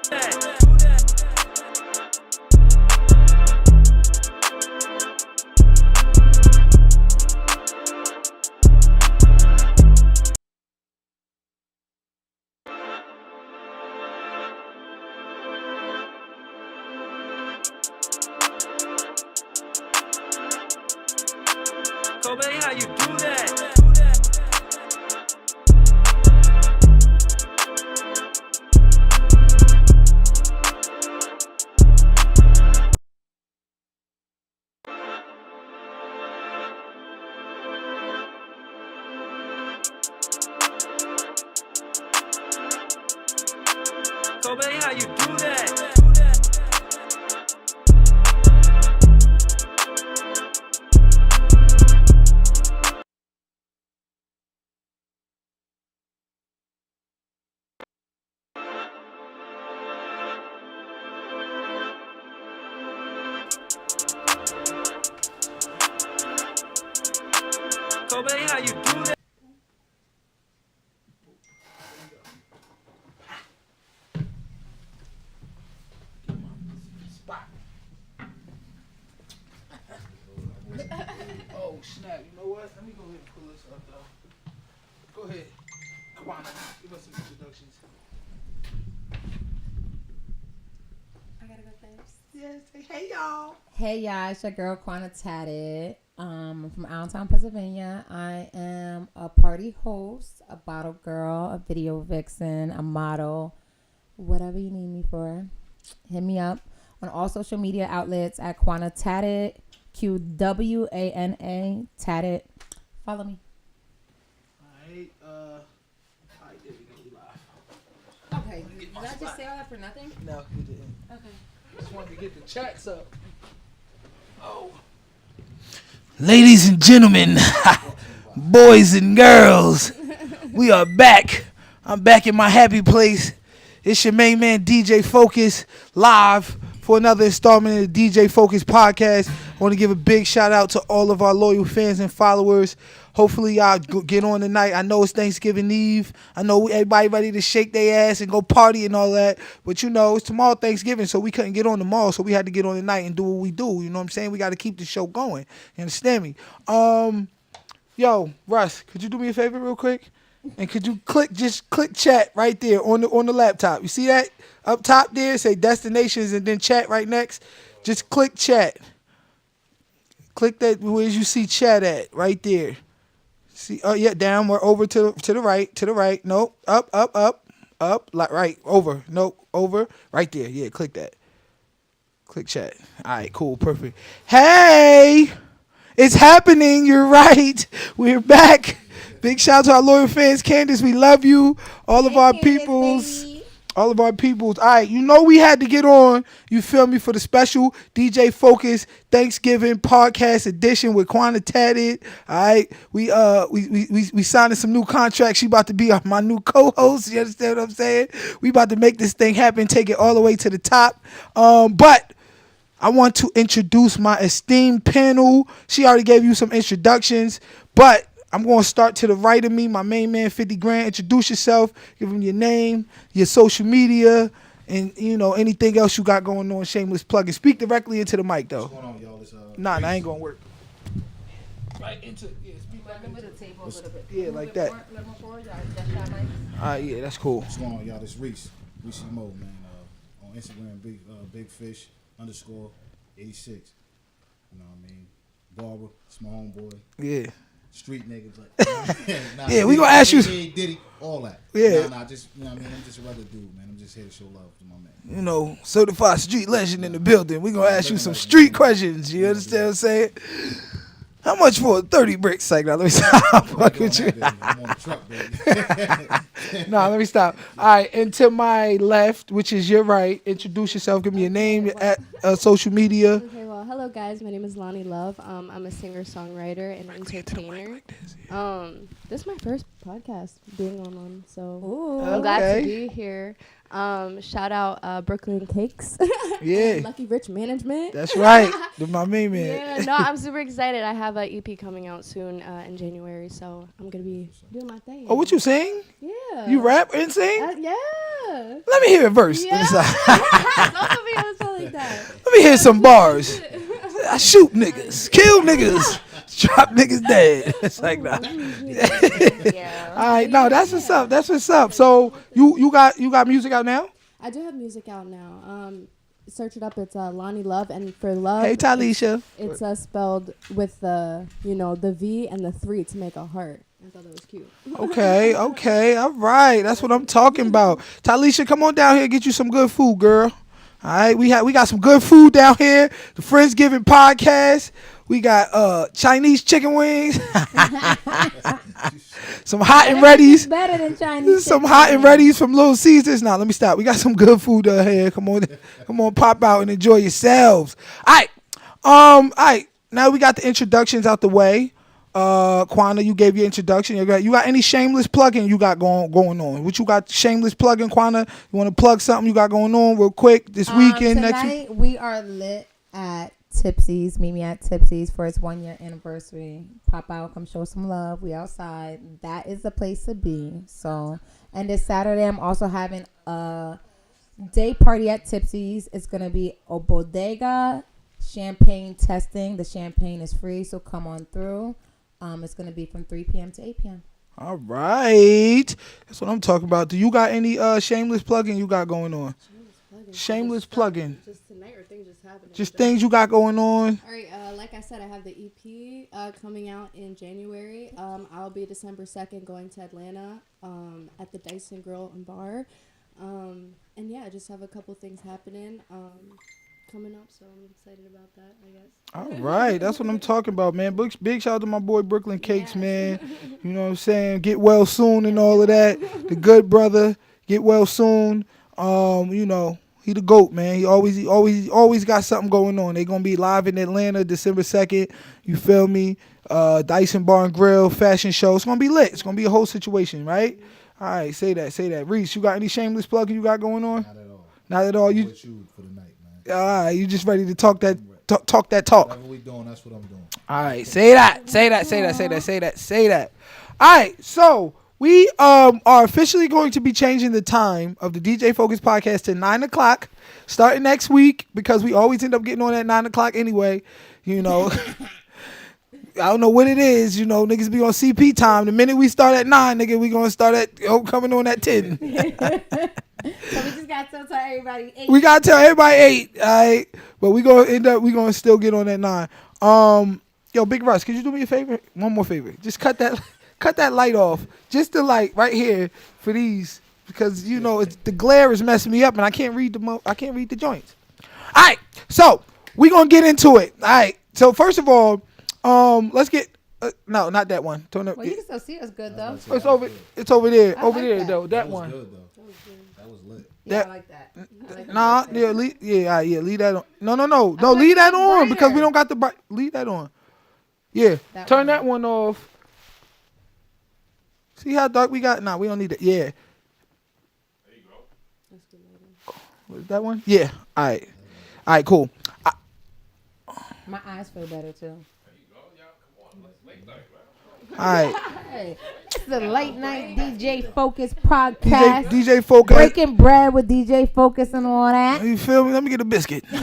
Kobe, how you do that? Kobe, how you do that? Kobe, how you do that? Oh snap! You know what? Let me go ahead and pull this up though. Go ahead. Come on, give us some introductions. I gotta go first. Yes. Hey y'all. Hey y'all, it's your girl Quana Tatted. I'm from Allentown, Pennsylvania. I am a party host, a bottle girl, a video vixen, a model, whatever you need me for. Hit me up on all social media outlets at Quana Tatted, QWANA Tatted. Follow me. Alright, alright, there we go, we live. Okay, did I just say all that for nothing? No, you didn't. Okay. Just wanted to get the chats up. Oh. Ladies and gentlemen, boys and girls, we are back. I'm back in my happy place. It's your main man, DJ Focus, live for another installment of the DJ Focus podcast. I want to give a big shout out to all of our loyal fans and followers. Hopefully y'all get on tonight. I know it's Thanksgiving Eve. I know everybody ready to shake their ass and go party and all that. But you know, it's tomorrow Thanksgiving, so we couldn't get on tomorrow. So we had to get on tonight and do what we do. You know what I'm saying? We got to keep the show going. You understand me? Yo, Russ, could you do me a favor real quick? And could you click chat right there on the laptop? You see that? Up top there, say destinations and then chat right next. Just click chat. Click that where you see chat at right there. See, oh yeah, down. We're over to the right. Nope. Up. Like right. Over. Nope. Over. Right there. Yeah. Click that. Click chat. All right. Cool. Perfect. Hey, it's happening. You're right. We're back. Big shout out to our loyal fans, Candace. We love you. All of our peoples. All of our peoples. All right, you know we had to get on, you feel me, for the special DJ Focus Thanksgiving podcast edition with Quana Tatted. All right, we signed some new contracts. She about to be my new co-host. You understand what I'm saying? We about to make this thing happen, take it all the way to the top. But I want to introduce my esteemed panel. She already gave you some introductions, but I'm going to start to the right of me, my main man, 50 Grand. Introduce yourself, give him your name, your social media, and, you know, anything else you got going on, shameless plug. And speak directly into the mic, though. What's going on, y'all? It's, nah, I ain't going to work. Right into it. Yeah, speak right into it. Table a little bit. Yeah, like that. Yeah, that's cool. What's going on, y'all? This Reese Mo, man. On Instagram, big fish _ 86. You know what I mean? Barber, it's my homeboy. Yeah. Street niggas, like, nah, yeah, we gonna ask you. Diddy, all that. Yeah. Nah, just, you know what I mean? I'm just a regular dude, man. I'm just here to show love to my man. You know, certified street legend in the building. We gonna ask you some street questions. You understand what I'm saying? How much for a 30 brick cycle? Now, let me stop. Fuck with you. I'm on the truck, baby. No, let me stop. All right, and to my left, which is your right, introduce yourself. Give me your name, at social media. Okay, well, hello guys. My name is Lonnie Love. I'm a singer-songwriter and entertainer. This is my first podcast being on one, so I'm glad to be here. Shout out Brooklyn Cakes. Yeah. Lucky Rich Management. That's right. The my main man. Yeah, no, I'm super excited. I have an EP coming out soon in January, so I'm gonna be doing my thing. Oh, what you sing? Yeah. You rap and sing? Yeah. Let me hear a verse. Yeah. Let Don't put me on something like that. me hear some bars. I shoot niggas, kill niggas, drop niggas dead. It's like that. Yeah. All right, no, that's what's up. That's what's up. So you got music out now? I do have music out now. Search it up. It's Lonnie Love, and for love, Hey, Talisha. it's spelled with the the V and the 3 to make a heart. I thought that was cute. Okay, all right. That's what I'm talking about. Talisha, come on down here and get you some good food, girl. All right, we got some good food down here. The Friendsgiving podcast. We got Chinese chicken wings, some hot and ready's, Better than Chinese. some hot and ready's from Little Caesars. Now let me stop. We got some good food down here. Come on, pop out and enjoy yourselves. All right. Now we got the introductions out the way. Quana, you gave your introduction. You got any shameless plugging you got going on? What you got shameless plugging, Quana? You want to plug something you got going on real quick this weekend? Next week? Tonight we are lit at Tipsy's. Meet me at Tipsy's for its 1-year anniversary. Pop out, come show some love. We outside. That is the place to be. So, and this Saturday I'm also having a day party at Tipsy's. It's gonna be a bodega champagne testing. The champagne is free, so come on through. It's gonna be from 3 p.m. to 8 p.m. All right. That's what I'm talking about. Do you got any shameless plugging you got going on? Shameless plugging. Just tonight, or things just happening. Just things you got going on. All right, like I said, I have the EP coming out in January. I'll be December 2nd going to Atlanta at the Dyson Grill and Bar. And yeah, I just have a couple things happening coming up, so I'm excited about that, I guess. All right. That's what I'm talking about, man. Big shout out to my boy Brooklyn Cakes, man. You know what I'm saying? Get well soon and all of that. The good brother. Get well soon. He the GOAT, man. He always got something going on. They gonna be live in Atlanta December 2nd. You feel me? Dyson Bar and Grill fashion show. It's gonna be lit. It's gonna be a whole situation, right? All right, say that. Reese, you got any shameless plugging you got going on? Not at all. Not at all. I'm You with you for the night, man. all right? You just ready to talk that talk? Whatever we doing, that's what I'm doing. All right, say that. All right, so we are officially going to be changing the time of the DJ Focus podcast to 9:00 starting next week, because we always end up getting on at 9:00 anyway. I don't know what it is. Niggas be on CP time. The minute we start at 9, nigga, we gonna start at coming on at 10. So we just got to tell everybody 8. We gotta tell everybody 8, all right? But we gonna still get on at 9. Yo, Big Russ, could you do me a favor? One more favor. Just cut that light off. Just the light right here for these, because the glare is messing me up and I can't read the joints. All right, so we gonna get into it. All right. So first of all, let's get no, not that one. Well, you can still see us good though. It's over there. I over like there that. though. That That was one. good, though. That was lit. Yeah, That- I like that. Nah, yeah, leave that on. No, leave that on, because we don't got the bright. Leave that on. Yeah, That turn one. that one off. See how dark we got? Nah, we don't need that. Yeah. Was that one? Yeah. All right, cool. My eyes feel better too. All right. Hey, it's the late night DJ Focus podcast. DJ Focus. Breaking bread with DJ Focus and all that. You feel me? Let me get a biscuit. All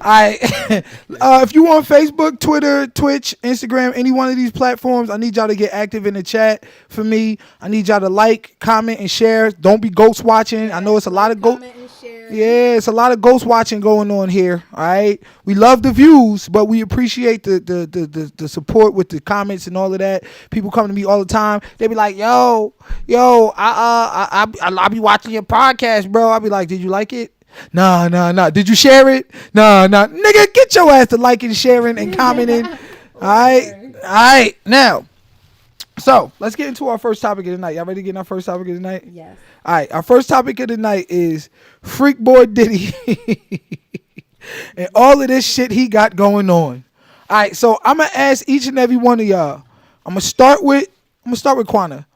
right. If you on Facebook, Twitter, Twitch, Instagram, any one of these platforms, I need y'all to get active in the chat for me. I need y'all to like, comment, and share. Don't be ghost watching. I know it's a lot of ghost. Comment and share. Yeah, it's a lot of ghost watching going on here. All right, we love the views, but we appreciate the support with the comments and all of that. People come to me all the time. They be like, "Yo, I be watching your podcast, bro." I be like, "Did you like it?" Nah. Did you share it? Nah. Nigga, get your ass to liking, sharing, and commenting. All right. Now, so let's get into our first topic of the night. Y'all ready to get in our first topic of the night? Yes. All right, our first topic of the night is Freak Boy Diddy and all of this shit he got going on. All right, so I'm gonna ask each and every one of y'all. I'm gonna start with Quana.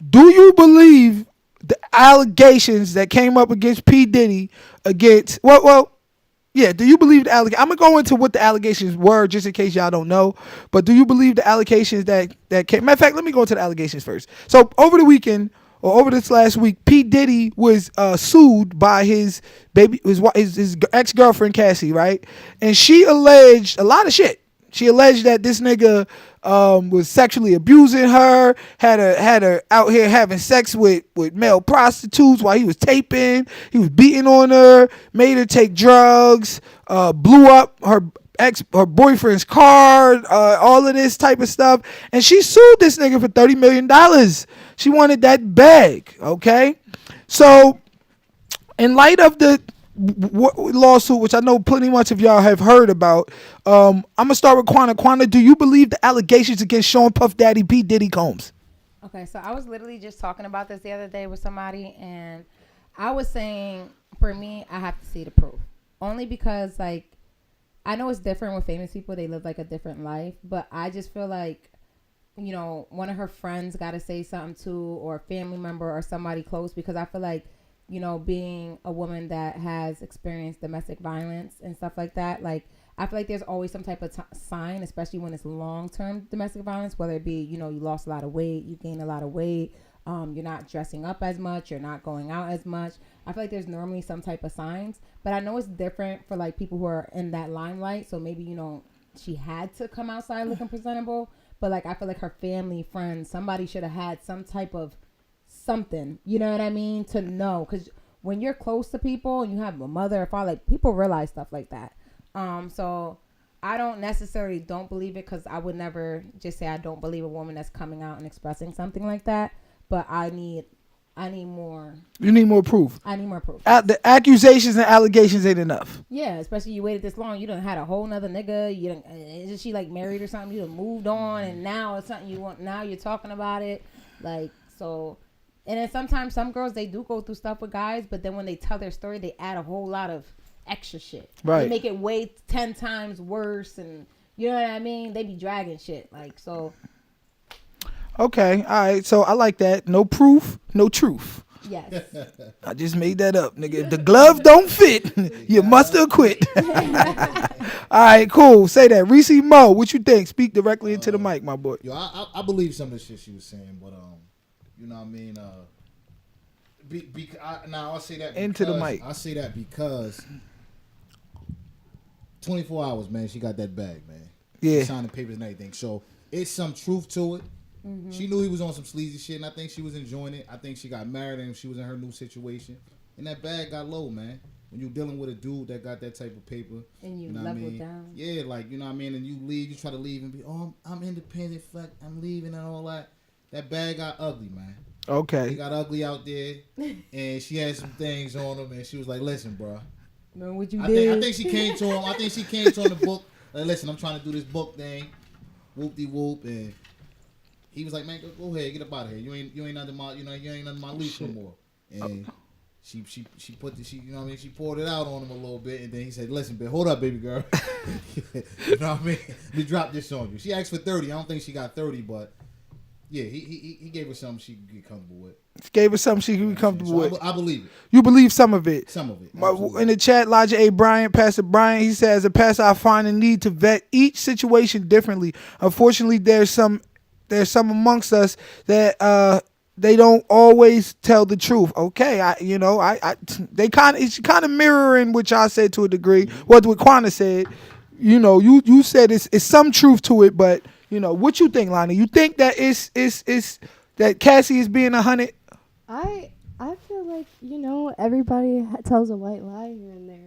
Do you believe the allegations that came up against P. Diddy against yeah, do you believe the allegation? I'm gonna go into what the allegations were just in case y'all don't know. But do you believe the allegations that came? Matter of fact, let me go into the allegations first. So over the weekend or over this last week, P. Diddy was sued by his ex girlfriend Cassie, right? And she alleged a lot of shit. She alleged that this nigga was sexually abusing her, had her out here having sex with male prostitutes while he was taping. He was beating on her, made her take drugs, blew up her boyfriend's car, all of this type of stuff. And she sued this nigga for $30 million. She wanted that bag, okay? So in light of the lawsuit, which I know plenty much of y'all have heard about, I'm gonna start with Quana. Quana, do you believe the allegations against Sean Puff Daddy P. Diddy Combs? Okay, so I was literally just talking about this the other day with somebody, and I was saying, for me, I have to see the proof. Only because, like, I know it's different with famous people. They live, like, a different life. But I just feel like, you know, one of her friends got to say something too, or a family member or somebody close, because I feel like, you know, being a woman that has experienced domestic violence and stuff like that, like, I feel like there's always some type of sign, especially when it's long-term domestic violence, whether it be, you know, you lost a lot of weight, you gained a lot of weight, you're not dressing up as much, you're not going out as much. I feel like there's normally some type of signs, but I know it's different for, like, people who are in that limelight. So maybe, you know, she had to come outside looking presentable, but, like, I feel like her family, friends, somebody should have had some type of something, you know what I mean, to know, because when you're close to people and you have a mother or father, like, people realize stuff like that. So I don't necessarily don't believe it, because I would never just say I don't believe a woman that's coming out and expressing something like that, but I need more. You need more proof. I need more proof. The accusations and allegations ain't enough. Yeah, especially you waited this long. You done had a whole nother nigga. You done, is she like married or something? You done moved on, and now it's something you want. Now you're talking about it, like, so. And then sometimes some girls, they do go through stuff with guys, but then when they tell their story, they add a whole lot of extra shit. Right. They make it way 10 times worse, and you know what I mean? They be dragging shit, like, so. Okay, all right. So I like that. No proof, no truth. Yes. I just made that up, nigga. If the glove don't fit, you must have quit. All right, cool. Say that. Reese Mo, what you think? Speak directly into the mic, my boy. Yo, I believe some of the shit she was saying, but you know what I mean? Now I'll say that into the mic. I say that because 24 hours, man, she got that bag, man. Yeah. She signed the papers and everything. So it's some truth to it. Mm-hmm. She knew he was on some sleazy shit, and I think she was enjoying it. I think she got married and she was in her new situation. And that bag got low, man. When you're dealing with a dude that got that type of paper. And you know level what I mean? down. Yeah, like, you know what I mean? And you leave, you try to leave and be, oh, I'm independent, fuck, I'm leaving and all that. That bag got ugly, man. Okay. He got ugly out there, and she had some things on him, and she was like, listen, bro. Know what you did? I think she came to him. I think she came to him the book. Like, listen, I'm trying to do this book thing. Whoop-de-whoop. And he was like, man, go ahead, get up out of here. You ain't under my, you ain't under my leash no more. And she put the, you know what I mean? She poured it out on him a little bit, and then he said, listen, hold up, baby girl. You know what I mean? Let me drop this on you. She asked for 30. I don't think she got 30, but yeah, he gave her something she could get comfortable with. Gave her something she could be comfortable with. I believe it. You believe some of it? Some of it. In the chat, Elijah A. Bryant, Pastor Bryant, he says, as a pastor, I find the need to vet each situation differently. Unfortunately, there's some amongst us that they don't always tell the truth. Okay, it's kind of mirroring what y'all said to a degree. What Quana said, you said it's some truth to it, but what you think, Lonnie? You think that it's that Cassie is being 100? I feel like, everybody tells a white lie here and there,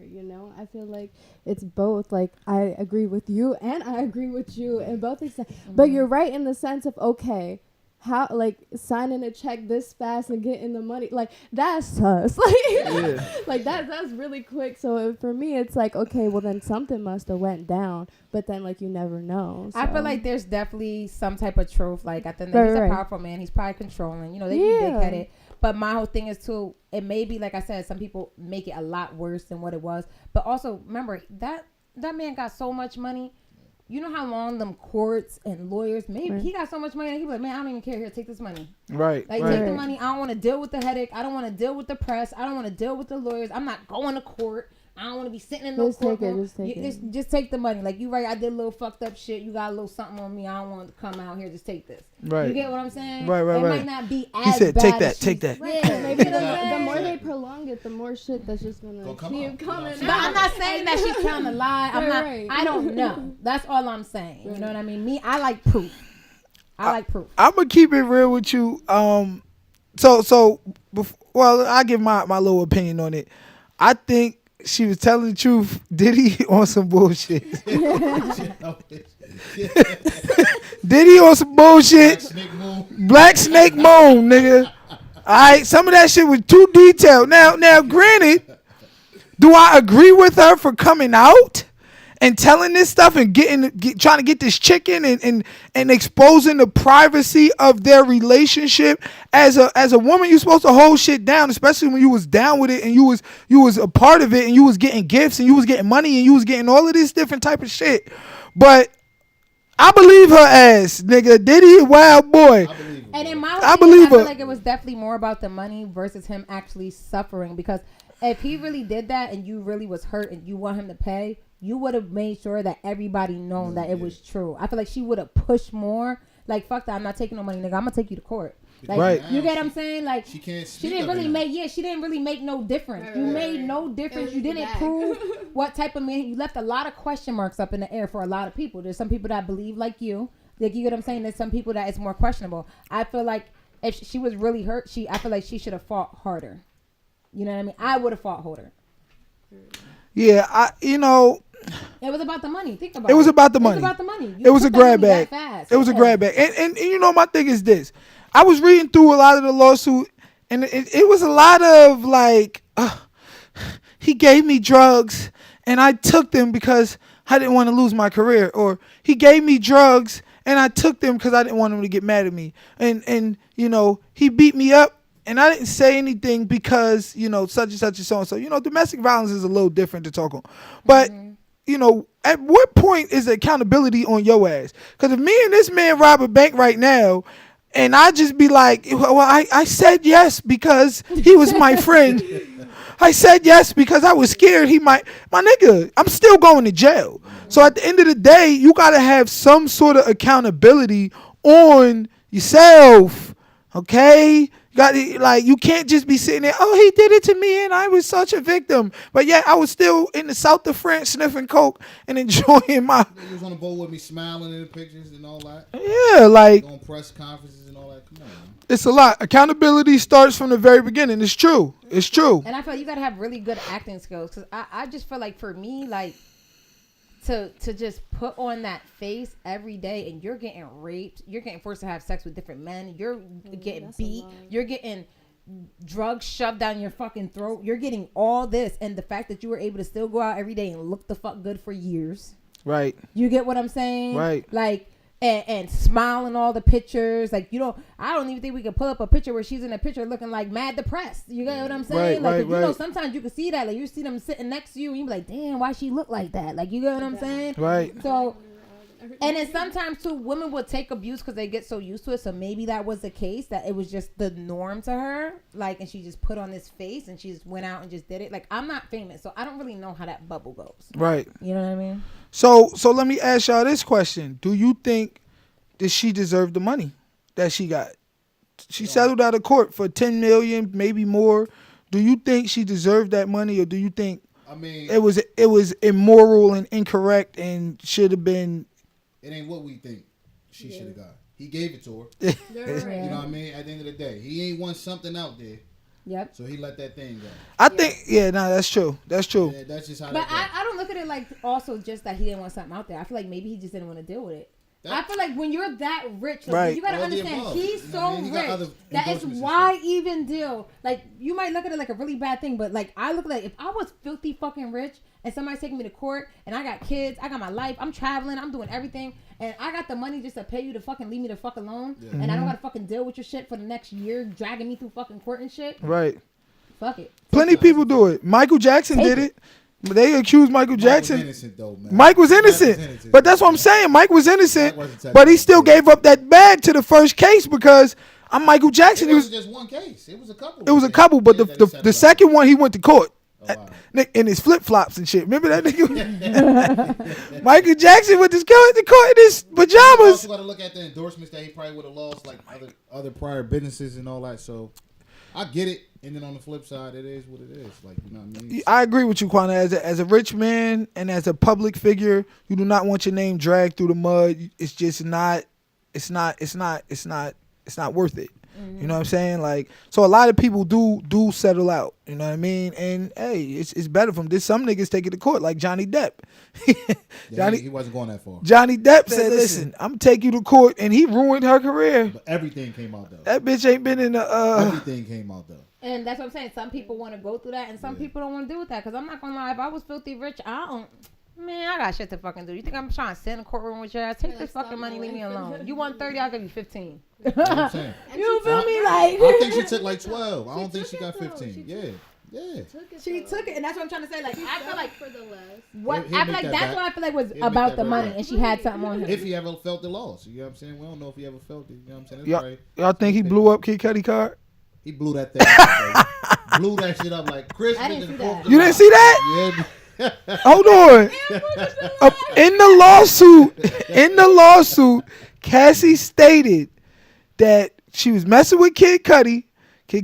I feel like it's both. Like, I agree with you and I agree with you in both extents. Mm-hmm. But you're right in the sense of, okay, how, like, signing a check this fast and getting the money, like, that's sus. Like, yeah. Like that's really quick. So for me, it's like, okay, well, then something must have went down. But then, like, you never know. So. I feel like there's definitely some type of truth. Like, I think that he's a powerful man. He's probably controlling. They be big-headed. But my whole thing is, too, it may be, like I said, some people make it a lot worse than what it was. But also, remember, that man got so much money. you know how long them courts and lawyers, maybe he got so much money that he be like, man, I don't even care. Here, take this money. Right. Like, right. take the money. I don't want to deal with the headache. I don't want to deal with the press. I don't want to deal with the lawyers. I'm not going to court. I don't want to be sitting in no Just take it, courtroom. just take it. Just take the money. Like, you right, I did a little fucked up shit. You got a little something on me. I don't want to come out here. Just take this. Right. You get what I'm saying? Right, It right. might not be as He said, bad take as that, she's- take that. Yeah, Maybe you know what I'm the saying? more they prolong it, the more shit that's just gonna Gonna come keep out. coming. But I'm not saying that she's telling a lie. I'm not. Right. I don't know. That's all I'm saying. You know what I mean? Me, I like proof. I like proof. I'm gonna keep it real with you. Well, I give my little opinion on it. I think she was telling the truth. Diddy on some bullshit. Diddy on some bullshit. Snake Moon. Black Snake Moan, nigga. All right, some of that shit was too detailed. Now, granted, do I agree with her for coming out and telling this stuff and trying to get this chicken and exposing the privacy of their relationship? As a woman, you're supposed to hold shit down, especially when you was down with it and you was a part of it and you was getting gifts and you was getting money and you was getting all of this different type of shit. But I believe her ass, nigga. Diddy a wild boy. I believe it. And in my I opinion, believe I feel her. like it was definitely more about the money versus him actually suffering. Because if he really did that and you really was hurt and you want him to pay, you would have made sure that everybody known that it was true. I feel like she would have pushed more. Like, fuck that, I'm not taking no money, nigga. I'm gonna take you to court. Like, Right. You get what I'm saying? Like, She can't she speak didn't of really it now. she didn't really make no difference. Right, You right, made right. no It difference. was You the didn't bag. prove what type of man. You left a lot of question marks up in the air for a lot of people. There's some people that believe like you. Like, you get what I'm saying? There's some people that it's more questionable. I feel like if she was really hurt, I feel like she should have fought harder. You know what I mean? I would have fought harder. Yeah, It was about the money. Think about it. It was about the money. It was about the money. It was a took that grab money that bag. fast. It was a Yeah. grab bag. And you know, my thing is this. I was reading through a lot of the lawsuit, and it was a lot of like, he gave me drugs, and I took them because I didn't want to lose my career. Or he gave me drugs, and I took them because I didn't want him to get mad at me. And you know, he beat me up, and I didn't say anything because, you know, such and such and so and so. You know, domestic violence is a little different to talk on. But you know, at what point is accountability on your ass? Because if me and this man rob a bank right now, and I just be like, well, I said yes because he was my friend. I said yes because I was scared he might. My nigga, I'm still going to jail. So at the end of the day, you got to have some sort of accountability on yourself. Okay? You can't just be sitting there, oh, he did it to me and I was such a victim. But yeah, I was still in the south of France sniffing coke and enjoying my, He was on the boat with me, smiling in the pictures and all that. yeah, like, On press conferences and all that. Come on, man. it's a lot. Accountability starts from the very beginning. It's true. It's true. And I feel like you gotta have really good acting skills. Cause I just feel like for me, like to just put on that face every day and you're getting raped, you're getting forced to have sex with different men, you're getting that's a beat, lot. you're getting drugs shoved down your fucking throat, you're getting all this, and the fact that you were able to still go out every day and look the fuck good for years. Right. You get what I'm saying? Right. Like, and smile in all the pictures. Like, I don't even think we could pull up a picture where she's in a picture looking like mad depressed. You get what I'm saying? Right, Like, you know, right. sometimes you can see that. Like, you see them sitting next to you and you be like, damn, why she look like that? Like, you get what I'm saying? Right. So, and then sometimes too, women will take abuse because they get so used to it. So maybe that was the case, that it was just the norm to her. Like, and she just put on this face and she just went out and just did it. Like, I'm not famous, so I don't really know how that bubble goes. Right. You know what I mean? So let me ask y'all this question. Do you think that she deserved the money that she got? She settled out of court for $10 million, maybe more. Do you think she deserved that money, or do you think I mean, it was immoral and incorrect and should have been? it ain't what we think she should have got. He gave it to her. You're right. You know what I mean? At the end of the day, he ain't want something out there, Yep. so he let that thing go. I think, that's true. That's true. Yeah, that's just how But that I don't look at it like also just that he didn't want something out there. I feel like maybe he just didn't want to deal with it. That- I feel like when you're that rich, like, Right. you gotta All the understand above. he's You know so what I mean? He got other rich that it's endorsements and why even deal. Like, you might look at it like a really bad thing, but like I look like if I was filthy fucking rich and somebody's taking me to court and I got kids, I got my life, I'm traveling, I'm doing everything, and I got the money just to pay you to fucking leave me the fuck alone, and I don't gotta fucking deal with your shit for the next year, dragging me through fucking court and shit. Right. Fuck it. Plenty of people do it. Michael Jackson Take did it. it. But they accused Michael Mike was Jackson. innocent though, man. Mike was innocent. But that's what I'm saying. Mike was innocent, Mike wasn't but he technically still innocent. gave up that bag to the first case because I'm Michael Jackson. It He wasn't was, just one case. It was a couple. it was a couple, but Yeah, that he the settled out. second one he went to court. Oh, wow. In his flip flops and shit. Remember that nigga? Michael Jackson with his coat in his You pajamas. also got to look at the endorsements that he probably would have lost, like other prior businesses and all that. So I get it. And then on the flip side, it is what it is. Like, you know what I mean? I agree with you, Quana. As a rich man and as a public figure, you do not want your name dragged through the mud. It's just not. It's not worth it. You know what I'm saying? Like, so a lot of people do settle out. You know what I mean? And hey, it's better from this. Some niggas take it to court, like Johnny Depp. Yeah, he wasn't going that far. Johnny Depp said, "Listen, I'm take you to court," and he ruined her career. But everything came out, though. That bitch ain't been in the. Everything came out, though. And that's what I'm saying. Some people want to go through that, and some people don't want to deal with that. Because I'm not gonna lie, if I was filthy rich, I don't. Man, I got shit to fucking do. You think I'm trying to sit in a courtroom with your ass? Take this fucking money, leave me alone. You want 30, I'll give you 15. You know what I'm saying? You feel me? I Like think she took like 12. I don't think she got 15. Yeah. she took it, and that's what I'm trying to say. Like I feel like for the less. what He'll I feel make like that that's back. what I feel like was He'll make about that the back. money, and she had something on If him. he ever felt the loss. You know what I'm saying? We don't know if he ever felt it. You know what I'm saying? That's Y'all, right. y'all think he blew up Kid Cudi card? He blew that thing up, baby. Blew that shit up like Christmas. I didn't and see that. 4th of You didn't July. see that? Yeah. Hold on. In the lawsuit, Cassie stated that she was messing with Kid Cudi. He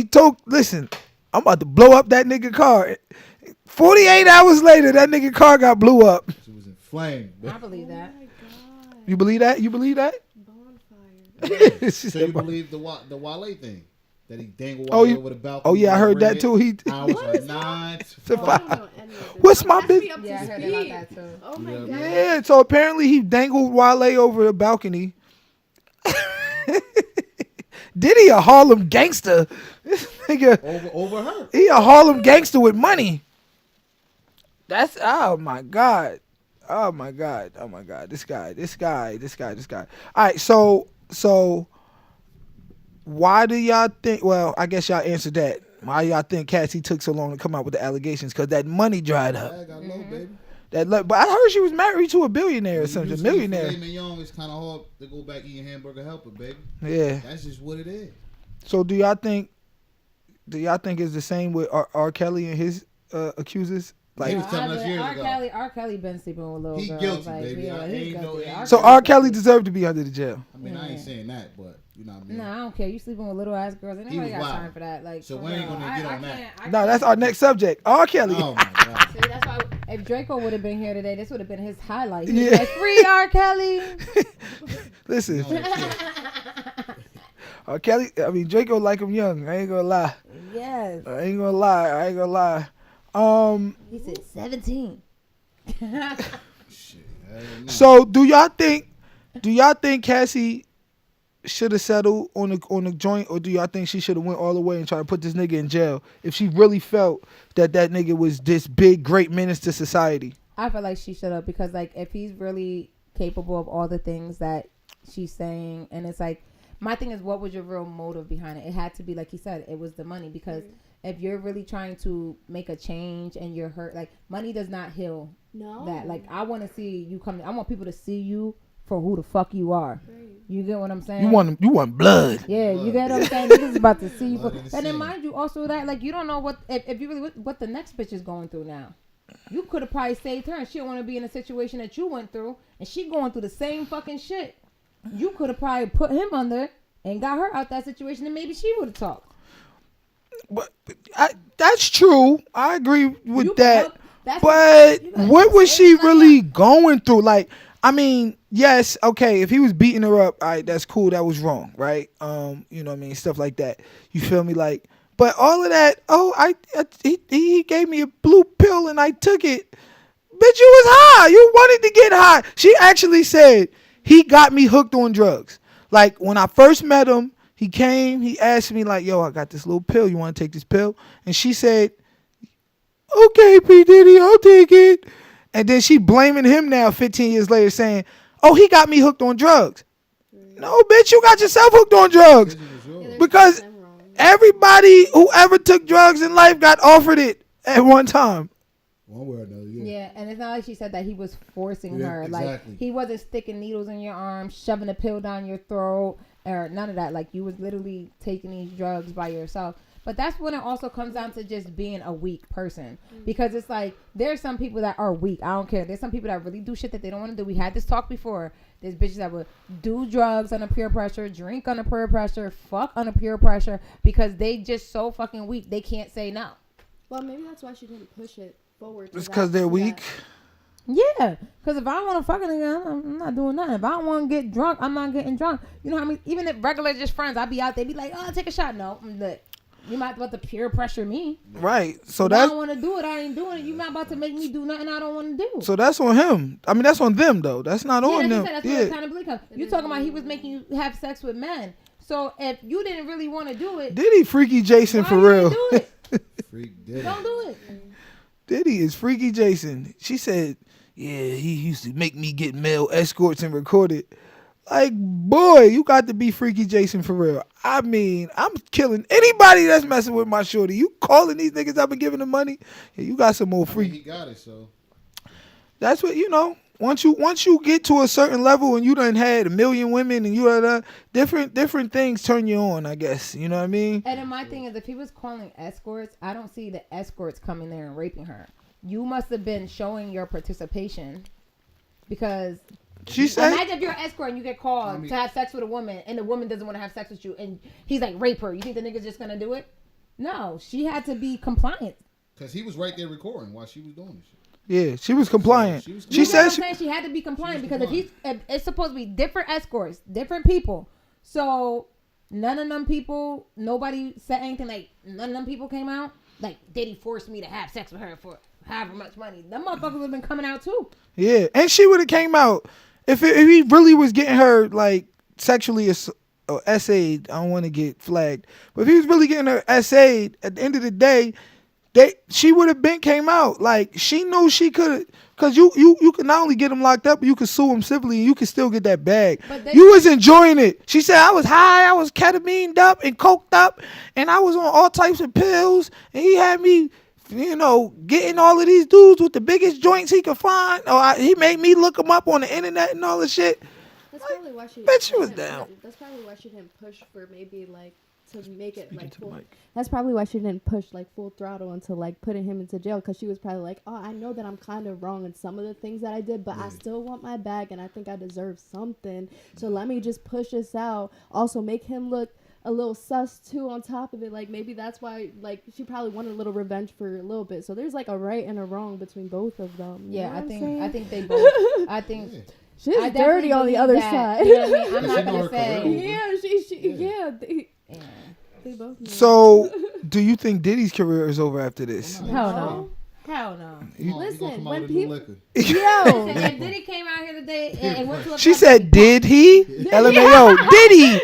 told, listen, I'm about to blow up that nigga car. 48 hours later, that nigga car got blew up. She was inflamed. I believe that. You believe that? You believe that? Bonfire. She So you said, believe the Wale thing? That he dangled Oh, Wale you- over the balcony? oh yeah, I heard that too. He Hours like 9 to So 5. I don't know any of this. What's my Catch me business? up to Yeah, I heard speed. about that too. Oh my Yeah. god. Yeah, so apparently he dangled Wale over the balcony. Diddy a Harlem gangster. This nigga, Over her. he a Harlem gangster with money. That's, oh my God. Oh my God. Oh my God. This guy. All right, so why do y'all think, well, I guess y'all answered that. Why y'all think Cassie took so long to come out with the allegations? Because that money dried up. I got low, baby. But I heard she was married to a billionaire or something. You Millionaire. filet mignon, it's kind of hard to go back eating hamburger helper, baby. Yeah. That's just what it is. So do y'all think it's the same with R. Kelly and his accusers? He Like, was telling us years ago. R. Kelly been sleeping with little He girls. guilty, like, baby. yeah, I he's ain't no- guilty. ain't so R. R. Kelly deserved to be under the jail. I mean, I ain't saying that, but you know what I mean. No, I don't care. You sleeping with little ass girls. Ain't He nobody was got wild. time for that. Like, So for we ain't real. gonna get I on that. can't- No, that's our next subject. R. Kelly. Oh my god. See, that's why if Draco would have been here today, this would have been his highlight. He Yeah. was like, free R. Kelly. Listen, You know that R. Kelly. I mean, Draco like him young. I ain't gonna lie. Yes. I ain't gonna lie. He said 17. shit. I don't know. So do y'all think Cassie should have settled on the joint, or do y'all think she should have went all the way and tried to put this nigga in jail if she really felt that nigga was this big great menace to society? I feel like she should have, because like if he's really capable of all the things that she's saying, and it's like, my thing is, what was your real motive behind it? It had to be, like he said, it was the money, because if you're really trying to make a change and you're hurt, like, money does not heal No. that. Like, I want to see you come. I want people to see you for who the fuck you are. Right. You get what I'm saying? You want blood. Yeah, you get what I'm saying? Niggas is about to see you. Blood For, in and the then sand. mind you also that, like, you don't know what, if you really, what the next bitch is going through now. You could have probably saved her, and she don't want to be in a situation that you went through, and she going through the same fucking shit. You could have probably put him under and got her out that situation, and maybe she would have talked. But that's true. I agree with You that. help- that's But you gotta what was say she something. really going through? Like, I mean, yes, okay, if he was beating her up, all right, that's cool. That was wrong, right? You know what I mean? Stuff like that. You feel me? Like, but all of that, he gave me a blue pill and I took it. Bitch, you was high. You wanted to get high. She actually said, he got me hooked on drugs. Like, when I first met him, he came, he asked me, like, yo, I got this little pill. You want to take this pill? And she said, okay, P. Diddy, I'll take it. And then she blaming him now 15 years later saying, oh, he got me hooked on drugs. No, bitch, you got yourself hooked on drugs. Because Something wrong. everybody who ever took drugs in life got offered it at one time. One way or another, yeah. Yeah, and it's not like she said that he was forcing Yeah, her. exactly. Like, he wasn't sticking needles in your arm, shoving a pill down your throat, or none of that. Like, you was literally taking these drugs by yourself. But that's when it also comes down to just being a weak person. Because it's like, there's some people that are weak. I don't care. There's some people that really do shit that they don't want to do. We had this talk before. There's bitches that would do drugs under peer pressure, drink under peer pressure, fuck under peer pressure, because they just so fucking weak. They can't say no. Well, maybe that's why she didn't push it forward. to It's that- because they're to weak. that. Yeah, because if I want to fuck a nigga, I'm not doing nothing. If I want to get drunk, I'm not getting drunk. You know what I mean? Even if regular just friends, I'd be out there, be like, oh, take a shot. No, I'm lit. You might about to peer pressure me. Right. So If I that's don't want to do it, I ain't doing it. You not about to make me do nothing I don't want to do. so that's on him. I mean, that's on them though. That's not on That's them. what I said. That's where Yeah. accountability comes. You talking about he was making you have sex with men. So if you didn't really want to do it, Diddy freaky Jason why for you real. didn't do it? Freak did Don't it. do it. Diddy is freaky Jason. She said, yeah, he used to make me get male escorts and record it. Like, boy, you got to be freaky Jason for real. I mean, I'm killing anybody that's messing with my shorty. You calling these niggas up and giving them money? Yeah, you got some more I mean, freak. he got it, so. That's what, you know, once you get to a certain level and you done had 1 million women and you are different things turn you on, I guess. You know what I mean? And then my thing is, if he was calling escorts, I don't see the escorts coming there and raping her. You must have been showing your participation, because She said, imagine if you're an escort and you get called I mean- to have sex with a woman and the woman doesn't want to have sex with you and he's like, rape her. You think the nigga's just gonna do it? No, she had to be compliant. Because he was right there recording while she was doing this shit. yeah, she was compliant. She was She You know said, what I'm she, saying? She had to be compliant was because compliant. if it's supposed to be different escorts, different people. So none of them people, nobody said anything. Like, none of them people came out. Like, Diddy forced me to have sex with her for however much money. Them motherfuckers would have been coming out too. yeah, and she would have came out if he really was getting her like sexually essayed. I don't want to get flagged, but if he was really getting her essayed, at the end of the day, she would have been came out. Like, she knew she could, cause you could not only get him locked up, but you could sue him civilly and you could still get that bag. But they- You was enjoying it. She said, I was high, I was ketamine up and coked up, and I was on all types of pills, and he had me, you know, getting all of these dudes with the biggest joints he could find. He made me look them up on the internet and all this shit. That's probably why she. bitch, she was didn't- down. That's probably why she didn't push for maybe like to make it like to the full. mic. That's probably why she didn't push like full throttle into like putting him into jail, because she was probably like, oh, I know that I'm kind of wrong in some of the things that I did, but I still want my bag and I think I deserve something. So let me just push this out. Also make him look a little sus too on top of it. Like, maybe that's why, like, she probably wanted a little revenge for a little bit. So there's like a right and a wrong between both of them. You Yeah, know I what I'm think saying? they both. I think. Yeah. She's I definitely dirty on the believe other that. side. You know what I mean? I'm She not know gonna her say. career. Yeah, they Yeah. both know. So, do you think Diddy's career is over after this? Hell no. Hell no. He Listen, gonna come out when with new people- liquor. Yo, Listen, if Diddy came out here today and went to a She club- said, did he? LMAO, did he?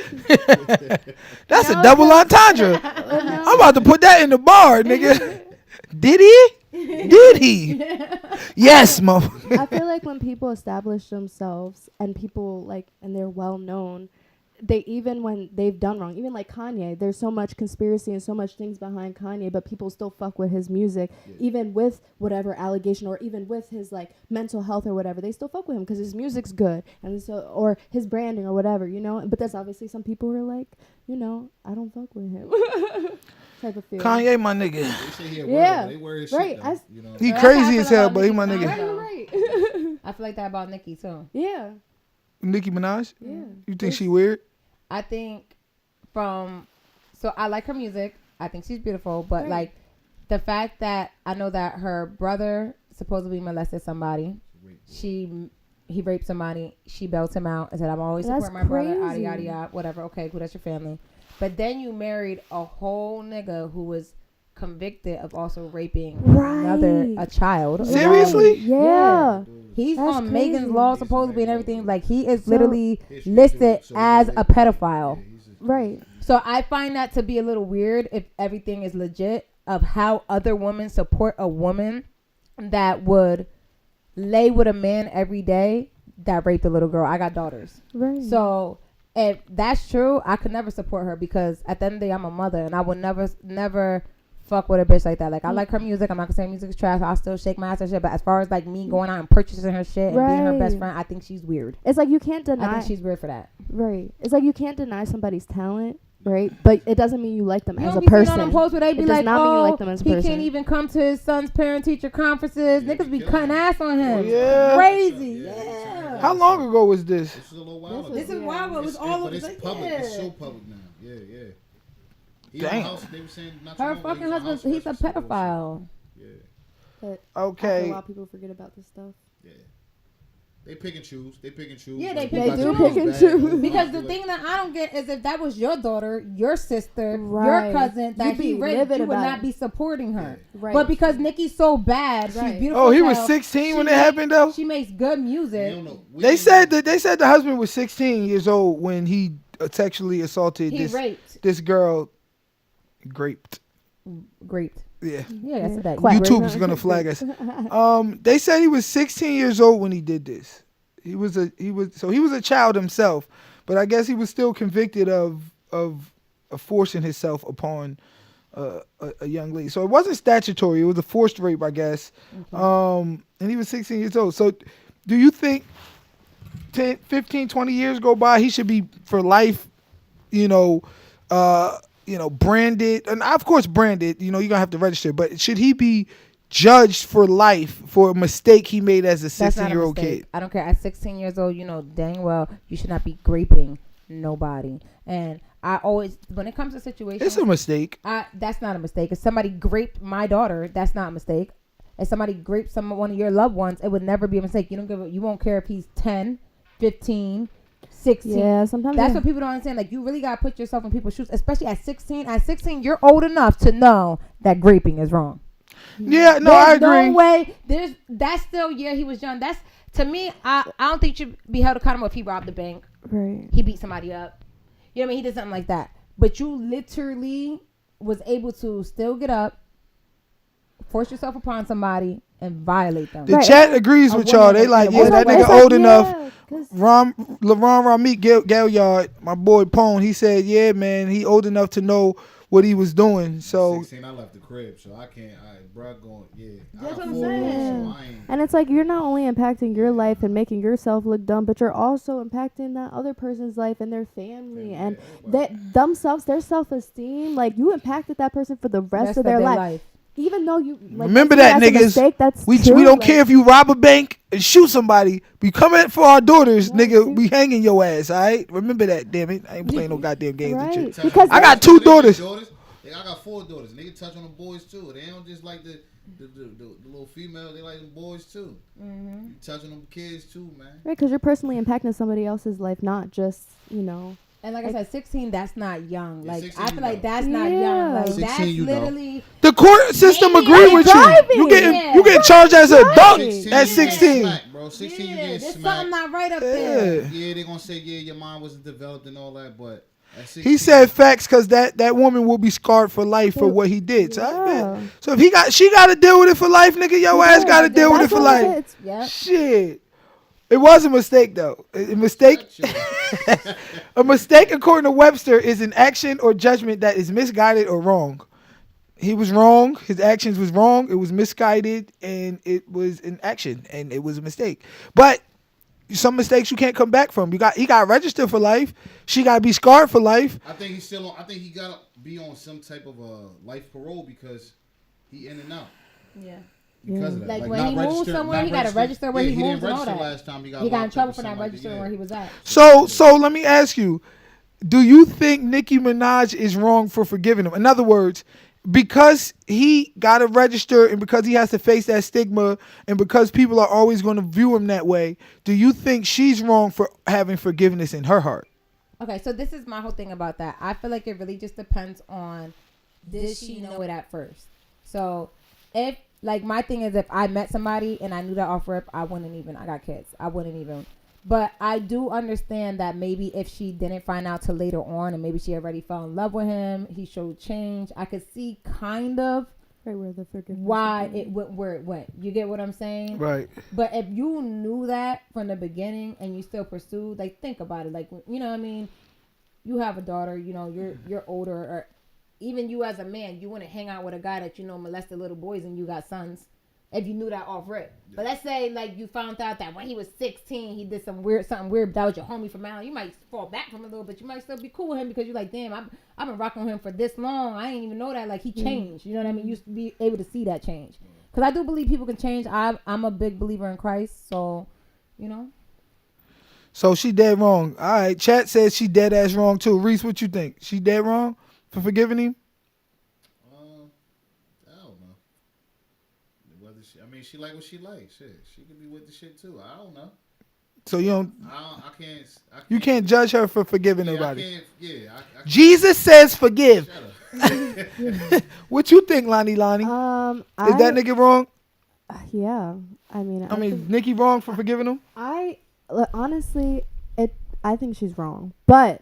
That's a No, double no. entendre. I'm about to put that in the bar, nigga. Did he? Did he? Yes, motherfucker. I feel like when people establish themselves and people like, and they're well known, they, even when they've done wrong, even like Kanye, there's so much conspiracy and so much things behind Kanye, but people still fuck with his music, even with whatever allegation or even with his like mental health or whatever, they still fuck with him because his music's good, and so, or his branding or whatever, you know. But there's obviously some people who are like, you know, I don't fuck with him. Type of feel. Kanye, my nigga. They say he a Yeah, word, but they wear his right, shit though, I- you know. He That's how I crazy feel as hell, about but he my Nicki nigga. Minaj. Right. I feel like that about Nicki too. Yeah. Nicki Minaj? Yeah. You think she weird? I think so I like her music. I think she's beautiful, but Right. like the fact that I know that her brother supposedly molested somebody. He raped somebody. She belts him out and said, "I'm always That's support my brother." Yada crazy. yada yada. Whatever. Okay, cool. That's your family. But then you married a whole nigga who was convicted of also raping a child. Seriously? Yeah. He's That's on crazy. Megan's Law supposedly and everything. Like, he is So- literally History listed too, so as he's a like- pedophile. Yeah, he's just- Right. So I find that to be a little weird if everything is legit, of how other women support a woman that would lay with a man every day that raped a little girl. I got daughters. Right. So if that's true, I could never support her because at the end of the day, I'm a mother and I would never fuck with a bitch like that. Like I like her music. I'm not gonna say music is trash. I'll still shake my ass and shit. But as far as like me going out and purchasing her shit and being her best Right. friend, I think she's weird. It's like you can't I deny. think she's weird for that. Right. It's like you can't deny somebody's talent, right? But it doesn't mean you like them You as don't a be seeing person. on them posts where they be It does like, not mean you oh, like them as a he person. can't even come to his son's parent-teacher conferences. Yeah, Niggas be he cutting killing ass on him. Oh, yeah. Crazy. Yeah. Yeah. How long ago was this? This is a little while This ago. This is Yeah. wild. It was It's- all but over. it's Like, public. yeah. It's so public now. Yeah. He Damn. in the house, they were saying not too Her long ago, fucking he was on husband, house he's a arrest or some bullshit. pedophile. Yeah. But after a Okay. while, people forget about this stuff. Yeah. They pick and choose. Yeah, they Like, pick who and got choose. your They do girls pick and bad, choose. who Because not the do thing it. that I don't get is if that was your daughter, your sister, Right. your cousin that You'd he be raped, livid you would about not it. be supporting her. Right. But because Nicki's so bad, she's Right. beautiful. Oh, he as was hell, 16 when she it happened, though? She makes good We music. don't know. We They don't said know. the husband was 16 years old when he sexually assaulted He raped. this girl. Graped. Great. Yeah. Yeah, I said that. Quack. YouTube's gonna flag us. They said he was 16 years old when he did this. He was a child himself, but I guess he was still convicted of forcing himself upon a young lady. So it wasn't statutory; it was a forced rape, I guess. And he was 16 years old. So, do you think 10, 15, 20 years go by, he should be for life? Branded, and of course branded. You're gonna have to register, but should he be judged for life for a mistake he made as a That's not a 16-year-old mistake. kid? I don't care. At 16 years old, you know dang well you should not be graping nobody. And I always, when it comes to situations, It's a mistake. that's not a mistake. If somebody graped my daughter, that's not a mistake. If somebody graped one of your loved ones, it would never be a mistake. You won't care if he's 10, 15, 16. Yeah, sometimes That's what people don't understand. Like, you really got to put yourself in people's shoes, especially at 16. At 16, you're old enough to know that graping is wrong. Yeah, no, I agree. No way. That's still, he was young. That's, to me, I don't think you should be held accountable if he robbed the bank. Right. He beat somebody up. You know what I mean? He did something like that. But you literally was able to still get up, force yourself upon somebody, and violate them. The Right. chat agrees A with y'all. woman They and like, a yeah, woman. that It's nigga like, old enough. yeah, 'cause- LeBron Ramik Gaillard, my boy Pone, he said, yeah, man, he old enough to know what he was doing. So 16, I left the crib, so I can't. Bro, going, yeah. I That's got what I'm 4 girls, saying. so I ain't. And it's like you're not only impacting your life and making yourself look dumb, but you're also impacting that other person's life and their family Yeah, and everybody. their self-esteem. Like, you impacted that person for the rest of their life. Even though you like, remember that's that, a niggas. mistake, that's we too, don't like, care if you rob a bank and shoot somebody. We coming for our daughters, Yeah, nigga. see? We hanging your ass, all right? Remember that, damn it. I ain't playing no goddamn games with you. Right. Touch Because on I got the boys 2 too. They daughters. I got 4 daughters. Nigga touch on the boys too. They don't just like the little females. They like the boys too. You touch on them kids too, man. right, because you're personally impacting somebody else's life, not just And like I said, 16, that's not young. Yeah, Like, 16 I you feel like know. that's not Yeah. young. Like, 16 that's you know. literally... The court system Maybe agree I'm with you. driving. You getting charged as an adult Right. at you getting 16. smacked, bro. 16 you Yeah, getting there's something smacked. not right up there. Yeah. Yeah, they gonna say your mind wasn't developed and all that, but at 16, He said facts because that woman will be scarred for life for what he did. So, Yeah. so if she got to deal with it for life, nigga, your ass got to deal with it That's for what I'm life. saying. Yep. Shit. It was a mistake, though. A mistake. A mistake, according to Webster, is an action or judgment that is misguided or wrong. He was wrong. His actions was wrong. It was misguided, and it was an action, and it was a mistake. But some mistakes you can't come back from. He got registered for life. She got to be scarred for life. I think he's still on. I think he gotta be on some type of life parole because he in and out. Yeah. Because of that. Like, Like, when not he moved registered- somewhere, not he got to registered. register where Yeah, he didn't moved and all register that. last time he got He got in locked trouble up for or not something like registering that. where he was at. So let me ask you, do you think Nicki Minaj is wrong for forgiving him? In other words, because he got to register and because he has to face that stigma and because people are always going to view him that way, do you think she's wrong for having forgiveness in her heart? Okay, so this is my whole thing about that. I feel like it really just depends on, did she know it at first? So if, like, my thing is, if I met somebody and I knew that off rip, I got kids. I wouldn't even. But I do understand that maybe if she didn't find out till later on and maybe she already fell in love with him, he showed change, I could see kind of Right, where the forgiveness why would be. it went where it went. You get what I'm saying? Right. But if you knew that from the beginning and you still pursued, like, think about it. Like, you know what I mean? You have a daughter, you know, you're older, or even you as a man, you wouldn't hang out with a guy that you know molested little boys and you got sons. If you knew that off rip. But let's say like you found out that when he was 16, he did something weird, but that was your homie from Allen. You might fall back from him a little bit. You might still be cool with him because you're like, damn, I've been rocking with him for this long. I didn't even know that. Like he changed. You know what I mean? You used to be able to see that change. Because I do believe people can change. I'm a big believer in Christ. So, you know. So she dead wrong. All right. Chat says she dead ass wrong too. Reese, what you think? She dead wrong for forgiving him? I don't know. Whether she like what she likes. Shit, she could be with the shit too. I don't know. So you don't. I can't. You can't judge her for forgiving Yeah, nobody. I can't. Jesus says forgive. Shut up. What you think, Lonnie? Is that nigga wrong? Yeah, I mean, Nikki wrong for forgiving him? Honestly, I think she's wrong, but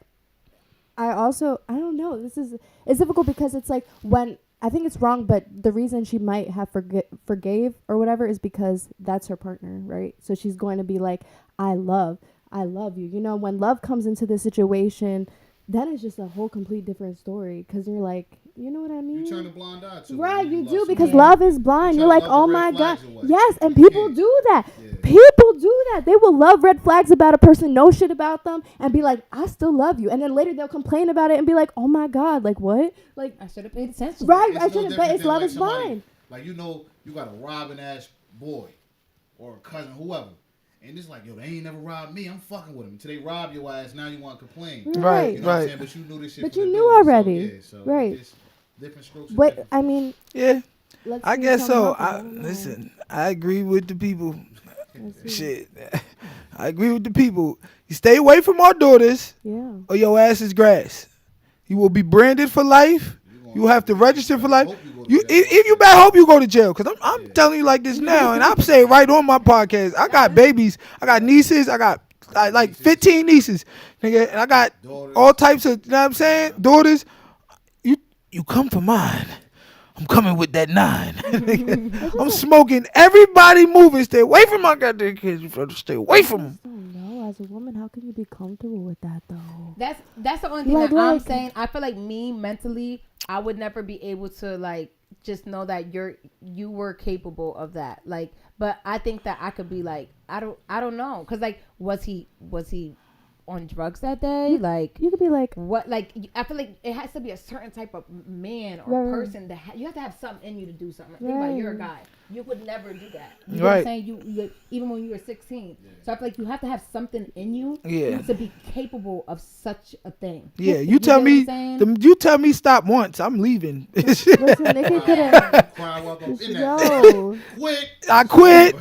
I don't know. It's difficult because it's like when I think it's wrong, but the reason she might have forgave or whatever is because that's her partner, right? So she's going to be like, I love you. You know, when love comes into the situation, that is just a whole complete different story because you're like, you know what I mean? You turn a blind eye to it. Right, you do love because somebody. love is blind. You You're try like, to love oh the my red God. flags away. Yes, and You people can't. do that. Yeah. People do that. They will love red flags about a person, know shit about them, and be like, I still love you. And then later they'll complain about it and be like, oh my God, like what? Like, I should have paid attention. right, It's I no should have, different but it's than, love like, is somebody- blind. Like, you know, you got a robbing ass boy or a cousin, whoever. And it's like, yo, they ain't never robbed me. I'm fucking with them. Until they rob your ass, now you want to complain. Right, You know what I'm right. saying? But you knew this shit. But from you the knew door, already. So Right. it's different strokes. for But different I folks. mean, Yeah, let's I see guess some so. happen. I don't know. Listen, I agree with the people. Let's see. Shit, I agree with the people. You stay away from our daughters, Yeah. or your ass is grass. You will be branded for life. You will have to register for life. Hope you go to You, jail. if you bad, hope you go to jail. Cause I'm telling you like this now, and I'm saying right on my podcast. I got babies. I got nieces. I got like 15 nieces, nigga, and I got Daughters. all types of. You know what I'm saying? Daughters. You come for mine. I'm coming with that 9. I'm smoking. Everybody moving. Stay away from my goddamn kids. You better stay away from them. I don't know. As a woman, how can you be comfortable with that though? That's the only thing Like, that I'm like- saying. I feel like me mentally, I would never be able to like just know that you were capable of that. Like, but I think that I could be like, I don't know, cause like was he on drugs that day? Like, You could be like, what? Like, I feel like it has to be a certain type of man or Right. person that you have to have something in you to do something. Think about it, you're a guy. You would never do that. You know what I'm Right. saying? You even when you were 16. So I feel like you have to have something in you Yeah. to be capable of such a thing. Yeah, you tell get what me. I'm saying? You tell me stop once. I'm leaving. listen, Nikki could have. Cry, walk up in that. Yo, Quick. I quit.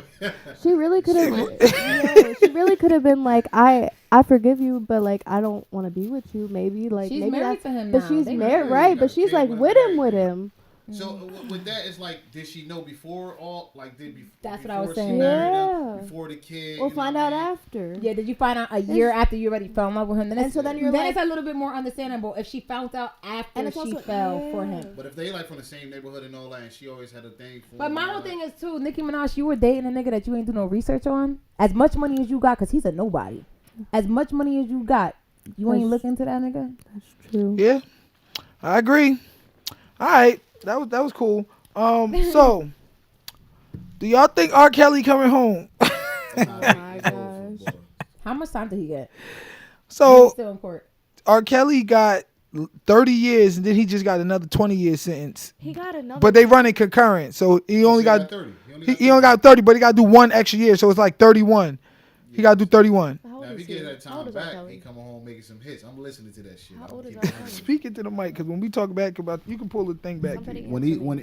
she really could have. She really could have been like, I forgive you, but like I don't want to be with you. Maybe like She's maybe married that's, to him but now. she's They married, married. right? But Got a she's kid like with with him, him, with married. him. So with that, it's like, did she know before all? Like, That's what before I was she saying. married Yeah. him, before the kid? Or you know find what I out mean? after. Yeah, did you find out a year after you already fell in love with him? Then And it's, so then you're like- it's a little bit more understandable if she found out after And it's she also- fell for yeah. him. But if they like from the same neighborhood and all that, and she always had a thing for But him, my and whole all thing that. is too, Nicki Minaj, you were dating a nigga that you ain't do no research on. As much money as you got, cause he's a nobody. As much money as you got, you ain't That's- look into that nigga. That's true. Yeah, I agree. All right, that was cool. So, do y'all think R. Kelly coming home? Nah, my it's over, gosh. boy. How much time did he get? He's So still in court. R. Kelly got 30 years, and then he just got another 20-year sentence. He got another. But they running concurrent, so he only So got 30. he only got 30, but he got to do 1 extra year, so it's like 31. He got to do 31. How old Now, if is he he? get that How old time is R. back, Kelly? he come home making some hits. I'm listening to that shit. How I'm old is keeping R. it. Kelly? Speak into the mic, because when we talk back about, you can pull the thing back. Somebody-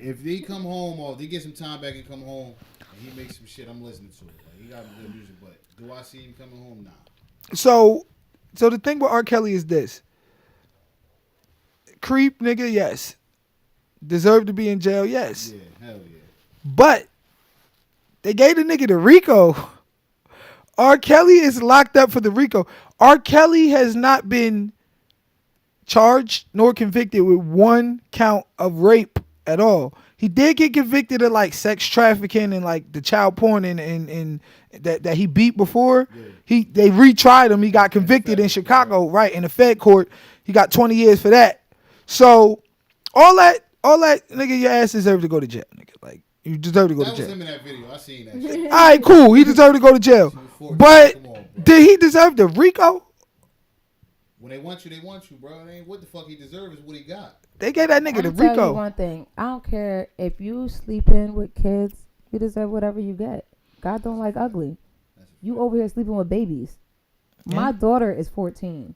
If he come home or if he get some time back and come home and he makes some shit, I'm listening to it. Like, he got good music, but do I see him coming home? Nah. So the thing with R. Kelly is this. Creep nigga, yes. Deserve to be in jail, yes. Yeah, hell yeah. But they gave the nigga the RICO. R. Kelly is locked up for the RICO. R. Kelly has not been charged nor convicted with 1 count of rape at all. He did get convicted of like sex trafficking and like the child porn and that he beat before. Yeah. They retried him. He got convicted in Chicago, right, in the Fed court. He got 20 years for that. So all that, nigga, your ass deserve to go to jail, nigga. Like, you deserve to go That to was jail. him in that video. I seen that shit. All right, cool. He deserved to go to jail. He was 14. But Come on, bro. did he deserve the RICO? When they want you, bro. It ain't what the fuck he deserves. Is what he got. They gave that nigga the I'm tell you RICO. one thing. I don't care if you sleeping with kids. You deserve whatever you get. God don't like ugly. You over here sleeping with babies. My daughter is 14.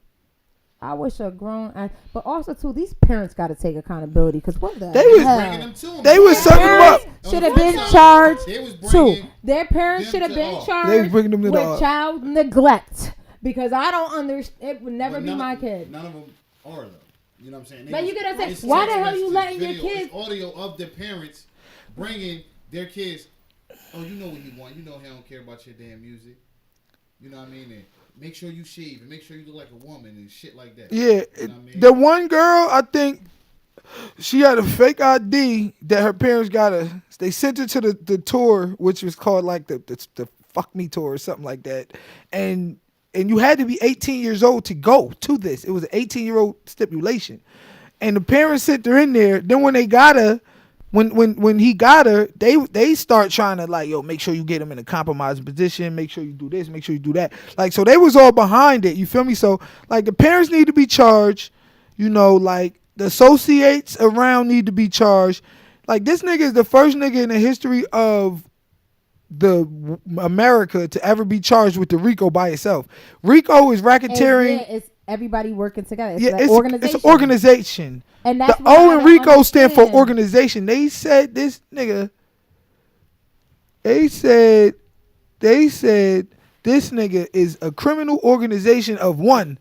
I wish a grown, but also too, these parents got to take accountability because what the They was hell? Bringing them to him. They bro. was sucking him up. Should have been charged They was too. bringing Their parents them should have to been us. They was charged bringing them to the with child neglect because I don't understand. It would never But be none my of- kid. None of them are though. You know what I'm saying? They But you was- gotta say, it's why the text hell you messages, letting your video, kids- it's audio of the parents bringing their kids. Oh, you know what he want. You know he don't care about your damn music. You know what I mean? And make sure you shave and make sure you look like a woman and shit like that. Yeah, You know what I mean? the one girl, I think she had a fake ID that her parents got her. They sent her to the tour, which was called like the Fuck Me tour or something like that, and you had to be 18 years old to go to this. It was an 18-year-old stipulation, and the parents sent her in there. Then when they got her. When he got her, they start trying to like, yo, make sure you get him in a compromising position, make sure you do this, make sure you do that. Like, so they was all behind it, you feel me? So like the parents need to be charged, you know, like the associates around need to be charged. Like this nigga is the first nigga in the history of the America to ever be charged with the RICO by itself. RICO is racketeering. It's everybody working together. It's Yeah, an organization. it's an organization. And The that's why I O in don't RICO stand for understand. organization. They said this nigga. They said this nigga is a criminal organization of one.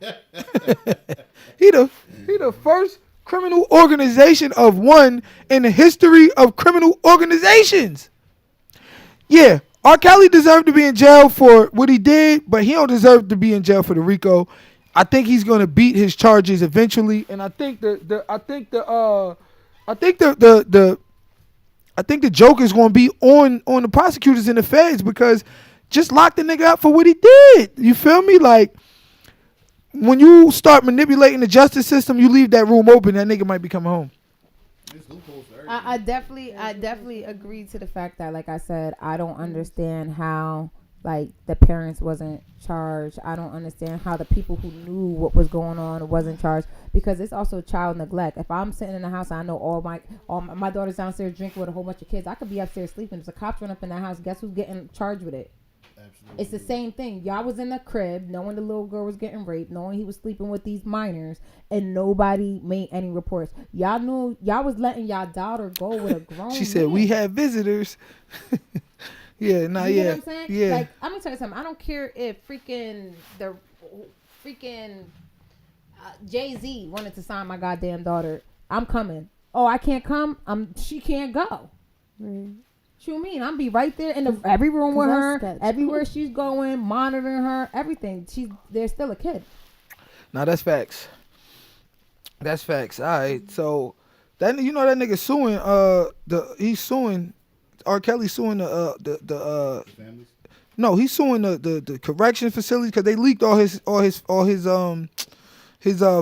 he the first criminal organization of one in the history of criminal organizations. Yeah, R. Kelly deserved to be in jail for what he did, but he don't deserve to be in jail for the RICO. I think he's gonna beat his charges eventually, and I think the joke is gonna be on the prosecutors and the feds because just lock the nigga up for what he did. You feel me? Like when you start manipulating the justice system, you leave that room open. That nigga might be coming home. There's loopholes for everything. I definitely agree to the fact that, like I said, I don't understand how like the parents wasn't charged. I don't understand how the people who knew what was going on wasn't charged because it's also child neglect. If I'm sitting in the house, and I know all my daughter's downstairs drinking with a whole bunch of kids. I could be upstairs sleeping. If the cops run up in that house, guess who's getting charged with it? Absolutely. It's the same thing. Y'all was in the crib knowing the little girl was getting raped, knowing he was sleeping with these minors, and nobody made any reports. Y'all knew y'all was letting y'all daughter go with a grown She said man. we had visitors. Yeah, nah, You know yeah, what I'm saying? yeah. Like, I'm gonna tell you something. I don't care if Jay-Z wanted to sign my goddamn daughter. I'm coming. Oh, I can't come. She can't go. Right. What you mean? I'm be right there in every room with 'Cause her, that's sketch. everywhere she's going, monitoring her, everything. They're still a kid. Nah, that's facts. That's facts. All right, so that that nigga suing. He's suing. R. Kelly suing the Families. no, he's suing the correction facility because they leaked all his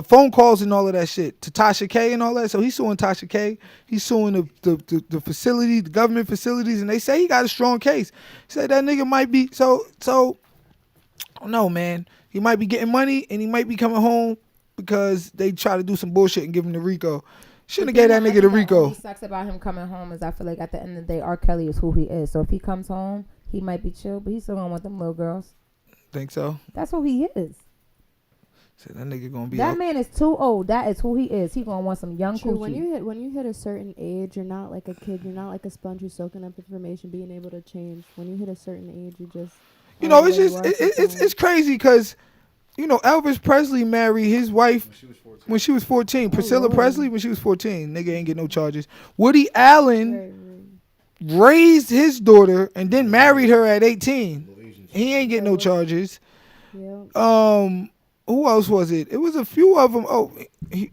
phone calls and all of that shit to Tasha K and all that. So he's suing Tasha K. He's suing the facility, the government facilities, and they say he got a strong case. Said that nigga might be so. I don't know, man. He might be getting money and he might be coming home because they try to do some bullshit and give him the RICO. Shouldn't have gave that nigga the RICO. What sucks about him coming home is I feel like at the end of the day, R. Kelly is who he is. So if he comes home, he might be chill, but he's still gonna want them little girls. Think so? That's who he is. So that nigga gonna be That man is too old. That is who he is. He gonna want some young True. coochie. When you hit a certain age, you're not like a kid. You're not like a sponge who's soaking up information, being able to change. When you hit a certain age, you just it's just it's crazy because Elvis Presley married his wife When she was 14. when she was 14. Priscilla Lord. Presley when she was 14. Nigga ain't get no charges. Woody Allen raised his daughter and then married her at 18. Little Asians. He ain't get no charges. Yeah. Who else was it? It was a few of them. Hugh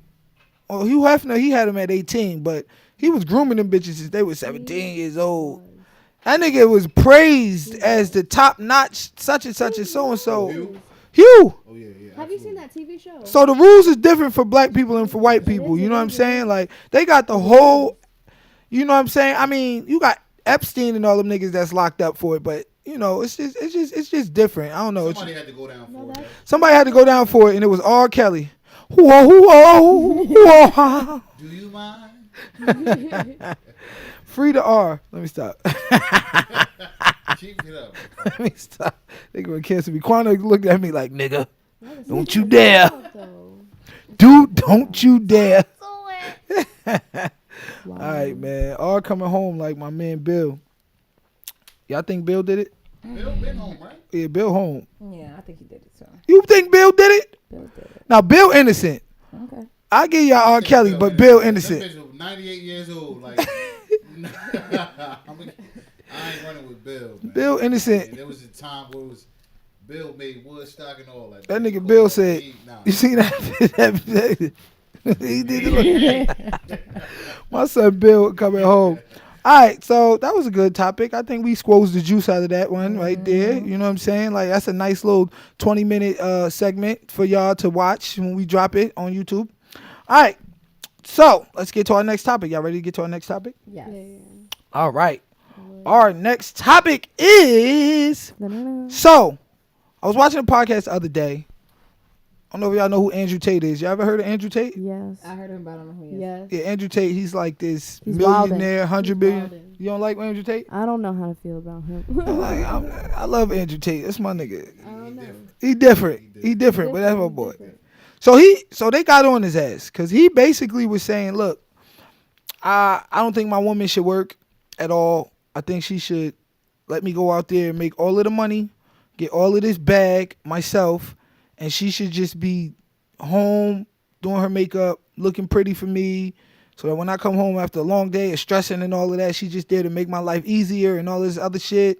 Hefner, he had him at 18, but he was grooming them bitches since they were 17 years old. That nigga was praised as the top notch such and such and so and so. Who? Hugh. Oh yeah, yeah. Have you seen absolutely. that TV show? So the rules is different for black people and for white people. You know what I'm saying? Like they got the whole. You know what I'm saying? I mean, you got Epstein and all them niggas that's locked up for it, but you know, it's just different. I don't know. Somebody had to go down for it. Somebody had to go down for it, and it was R. Kelly. Hoo-oh. Do you mind? Free the R. Let me stop. Keep it up. Let me stop. They gonna cancel me. Quana looked at me like, nigga, don't you dare. Dude, don't you dare. All right, man. R coming home like my man Bill. Y'all think Bill did it? Bill been home, right? Yeah, Bill home. Yeah, I think he did it too. You think Bill did it? Bill did it. Now, Bill innocent. Okay. I give y'all R. Kelly, but Bill innocent. That bitch was 98 years old. Like, I ain't running with Bill. Man. Bill innocent. And there was a time where it was Bill made Woodstock and all that. That nigga Bill said, you see that? He did it. My son Bill coming home. All right, so that was a good topic. I think we squoze the juice out of that one right there. You know what I'm saying? Like, that's a nice little 20-minute segment for y'all to watch when we drop it on YouTube. All right, so let's get to our next topic. Y'all ready to get to our next topic? Yes. All right. Our next topic is... So, I was watching a podcast the other day. I don't know if y'all know who Andrew Tate is. Y'all ever heard of Andrew Tate? Yes. I heard him, but I don't know who he is. Yes. Yeah, Andrew Tate, he's like this He's millionaire, wildin'. 100 He's billion. wildin'. You don't like Andrew Tate? I don't know how to feel about him. I love Andrew Tate. That's my nigga. I don't know. He different. He different, but that's my boy. So they got on his ass because he basically was saying, look, I don't think my woman should work at all. I think she should let me go out there and make all of the money, get all of this bag myself, and she should just be home doing her makeup, looking pretty for me, so that when I come home after a long day of stressing and all of that, she's just there to make my life easier and all this other shit.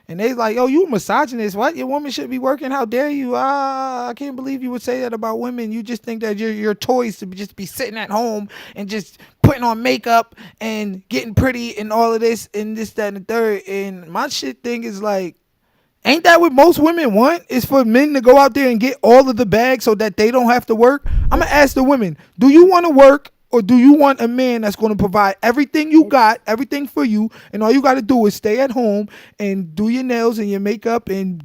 And they like, yo, you a misogynist. What? Your woman should be working. How dare you? I can't believe you would say that about women. You just think that you're toys to just be sitting at home and just putting on makeup and getting pretty and all of this and this, that, and the third. And my shit thing is like, ain't that what most women want? Is for men to go out there and get all of the bags so that they don't have to work? I'm going to ask the women, do you want to work or do you want a man that's going to provide everything you got, everything for you, and all you got to do is stay at home and do your nails and your makeup and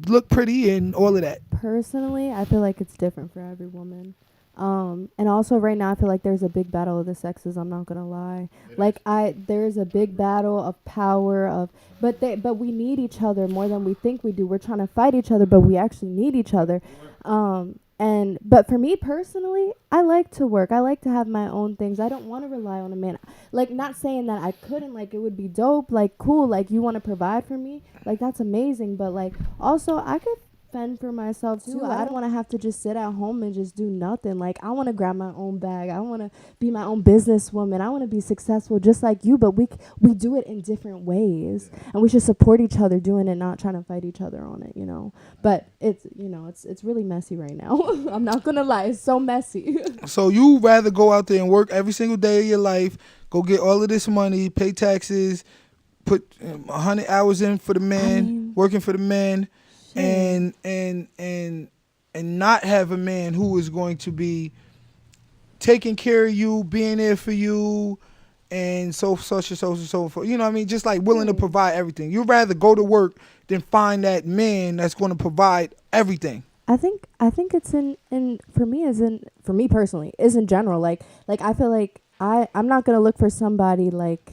look pretty and all of that? Personally, I feel like it's different for every woman. And also right now I feel like there's a big battle of the sexes, I'm not gonna lie. There's a big battle of power but we need each other more than we think we do. We're trying to fight each other, but we actually need each other. But for me personally, I like to work. I like to have my own things. I don't want to rely on a man. Like, not saying that I couldn't, like, it would be dope, like, cool, like, you want to provide for me, like, that's amazing. But like, also I could fend for myself too. I don't want to have to just sit at home and just do nothing. Like, I want to grab my own bag. I want to be my own businesswoman. I want to be successful just like you, but we do it in different ways, and we should support each other doing it, not trying to fight each other on it, you know. But it's really messy right now. I'm not gonna lie, it's so messy. So you rather go out there and work every single day of your life, go get all of this money, pay taxes, put 100 hours in for the man, working for the man, and not have a man who is going to be taking care of you, being there for you, and so forth. You know what I mean? Just like willing to provide everything. You'd rather go to work than find that man that's going to provide everything. I think it's for me personally, is in general. Like I feel like I'm not gonna look for somebody, like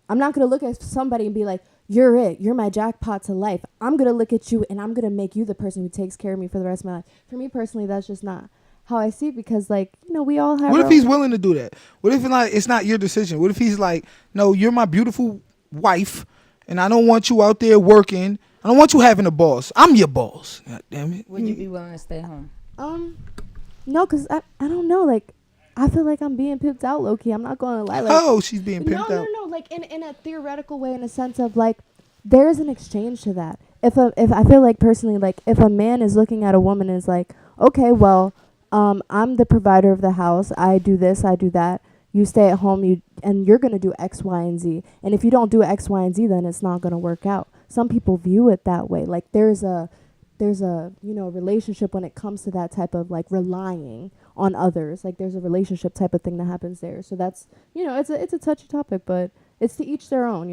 I'm not gonna look at somebody and be like, you're it. You're my jackpot to life. I'm going to look at you and I'm going to make you the person who takes care of me for the rest of my life. For me personally, that's just not how I see it, because, like, you know, we all have... What if he's willing to do that? What if it's not your decision? What if he's like, no, you're my beautiful wife and I don't want you out there working. I don't want you having a boss. I'm your boss. God damn it. Would you be willing to stay home? No, because I don't know. Like, I feel like I'm being pimped out, low-key. I'm not going to lie. Like, oh, she's being pimped out. No. Like, in a theoretical way, in a sense of, like, there is an exchange to that. If I feel like, personally, like, if a man is looking at a woman and is like, okay, well, I'm the provider of the house. I do this, I do that. You stay at home, and you're going to do X, Y, and Z. And if you don't do X, Y, and Z, then it's not going to work out. Some people view it that way. Like, there's a there's a relationship when it comes to that type of like relying on others. Like there's a relationship type of thing that happens there. So that's it's a touchy topic, but it's to each their own.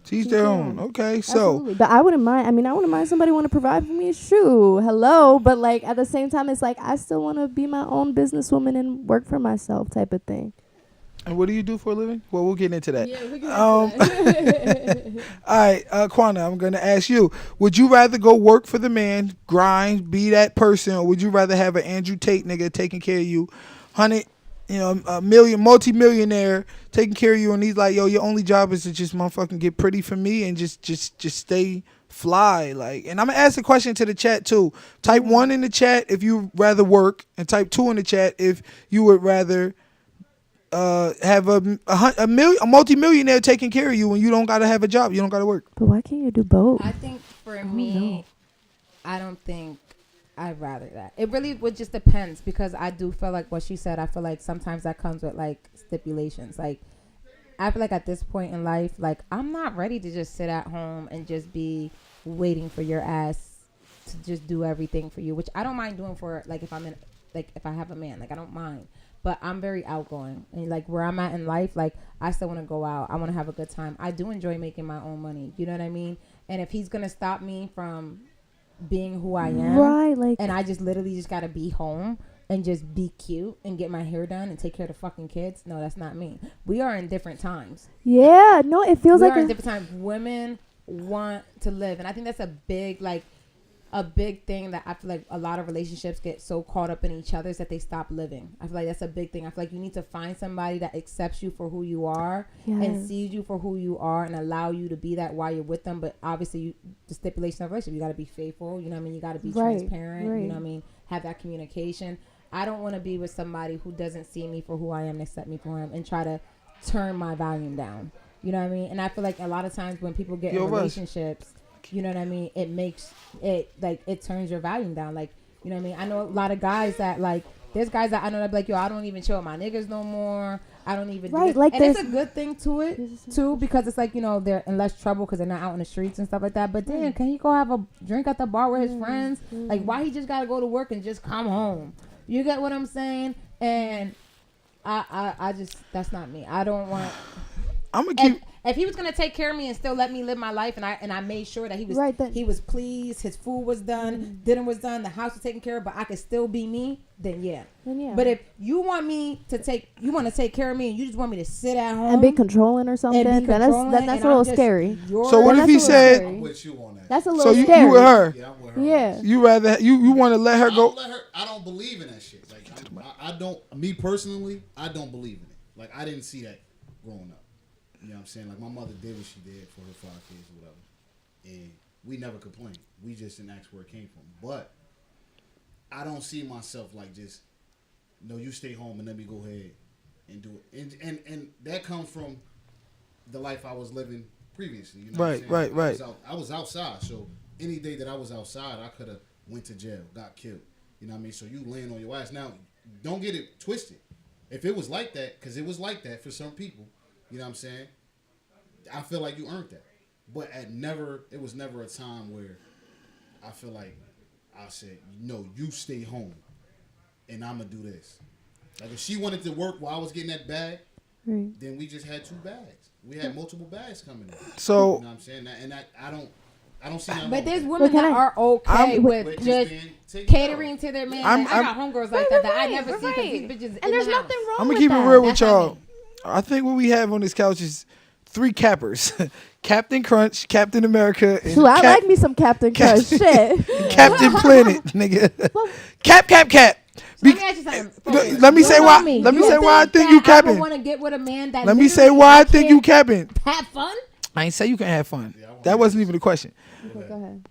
To each their own. Okay, so Absolutely. But I wouldn't mind. I mean, I wouldn't mind somebody want to provide for me. Shoot, hello. But like at the same time, it's like I still want to be my own businesswoman and work for myself, type of thing. and what do you do for a living? Well, we'll get into that. Yeah, we can. All right, Quana, I'm gonna ask you: would you rather go work for the man, grind, be that person, or would you rather have an Andrew Tate nigga taking care of you, multi-millionaire taking care of you, and he's like, yo, your only job is to just motherfucking get pretty for me and just stay fly, like. And I'm gonna ask a question to the chat too. Type 1 in the chat if you rather work, and type 2 in the chat if you would rather have a multi-millionaire taking care of you when you don't gotta have a job, you don't gotta work. But why can't you do both? I think for me, I don't think I'd rather that. It really would just depends, because I do feel like what she said. I feel like sometimes that comes with like stipulations. Like I feel like at this point in life, like I'm not ready to just sit at home and just be waiting for your ass to just do everything for you, which I don't mind doing for like if I have a man, like I don't mind. But I'm very outgoing, and like where I'm at in life, like I still want to go out. I want to have a good time. I do enjoy making my own money. You know what I mean? And if he's gonna stop me from being who I am, right? Like, and I just literally just gotta be home and just be cute and get my hair done and take care of the fucking kids. No, that's not me. We are in different times. Yeah, no, it feels We like are in different times. Women want to live, and I think that's a big thing that I feel like a lot of relationships get so caught up in each other is that they stop living. I feel like that's a big thing. I feel like you need to find somebody that accepts you for who you are and sees you for who you are and allow you to be that while you're with them. But obviously, the stipulation of relationship, you got to be faithful. You know what I mean? You got to be transparent. Right. You know what I mean? Have that communication. I don't want to be with somebody who doesn't see me for who I am and accept me for him and try to turn my volume down. You know what I mean? And I feel like a lot of times when people get in relationships, you know what I mean, it makes it like it turns your volume down. Like, you know what I mean? I know a lot of guys that like there's guys that I know that be like, yo, I don't even chill with my niggas no more. I don't even do this. Like, and it's a good thing to it too, because it's like, you know, they're in less trouble because they're not out in the streets and stuff like that. But then can he go have a drink at the bar with his friends? Like, why he just gotta go to work and just come home? You get what I'm saying? And I just, that's not me. I don't want. I'm gonna keep. If he was gonna take care of me and still let me live my life, and I made sure that he was he was pleased, his food was done, dinner was done, the house was taken care of, but I could still be me, then yeah. But if you want me to take care of me, and you just want me to sit at home and be controlling or something, then that's a little scary. So what if he said? I'm with you on that. That's a little scary. So you with her? Yeah, I'm with her. Yeah. You rather you want to let her go? I don't believe in that shit. Like I don't. Me personally, I don't believe in it. Like I didn't see that growing up. You know what I'm saying? Like my mother did what she did for her 5 kids or whatever, and we never complained. We just didn't ask where it came from. But I don't see myself like just, no, you stay home and let me go ahead and do it. And that comes from the life I was living previously. You know Right. I was outside, so any day that I was outside, I could have went to jail, got killed. You know what I mean? So you laying on your ass. Now, don't get it twisted. If it was like that, because it was like that for some people, you know what I'm saying? I feel like you earned that. But it was never a time where I feel like I said, no, you stay home and I'm going to do this. Like if she wanted to work while I was getting that bag, then we just had 2 bags. We had multiple bags coming in. So, you know what I'm saying? And I don't see nothing. But there's that. women that are okay with just catering to their man. I got homegirls like that I never see because these bitches. And there's nothing wrong with that. I'm gonna keep it real with y'all. I think what we have on this couch is 3 cappers: Captain Crunch, Captain America, and I like me some Captain Crunch. Shit. Captain Planet, nigga. Cap. Let me ask you something. Let me say why. Let me say why I think you capping. I want to get with a man that. Let me say why I think you capping. Have fun. I ain't say you can have fun. That wasn't even the question. Okay, go ahead.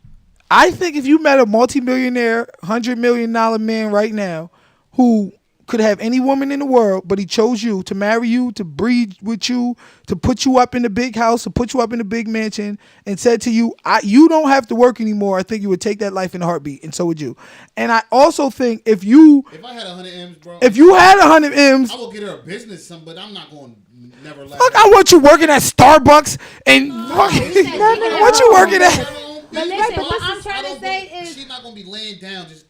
I think if you met a multi-millionaire, $100 million man right now, who could have any woman in the world, but he chose you to marry you, to breed with you, to put you up in the big house, to put you up in the big mansion, and said to you, you don't have to work anymore, I think you would take that life in a heartbeat, and so would you. And I also think if I had 100 M's, bro. If you had 100 M's, I will get her a business, but I'm not going to never let fuck, I want you working at Starbucks and what you working at? But Yeah, listen, but what this I'm is- trying I to don't say go- is- she's not gonna be laying down. Just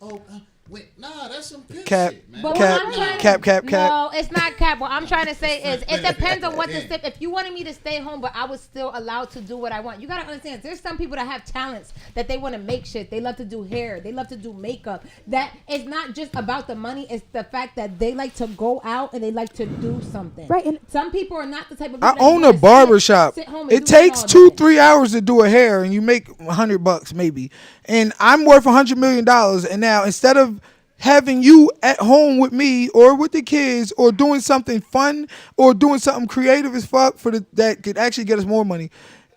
wait, nah, that's some pimp Cap. shit, man. But what Cap, I'm trying cap. No, it's not cap. What I'm trying to say is it depends on what the step. If you wanted me to stay home, but I was still allowed to do what I want, you gotta understand. There's some people that have talents that they want to make shit. They love to do hair. They love to do makeup. That it's not just about the money. It's the fact that they like to go out and they like to do something. Right, and- some people are not the type of. I people that own wanna a barber shop. sit home and It do takes all 2-3 day. hours to do a hair, and you make $100 maybe. And I'm worth $100 million. And now instead of having you at home with me or with the kids or doing something fun or doing something creative as fuck that could actually get us more money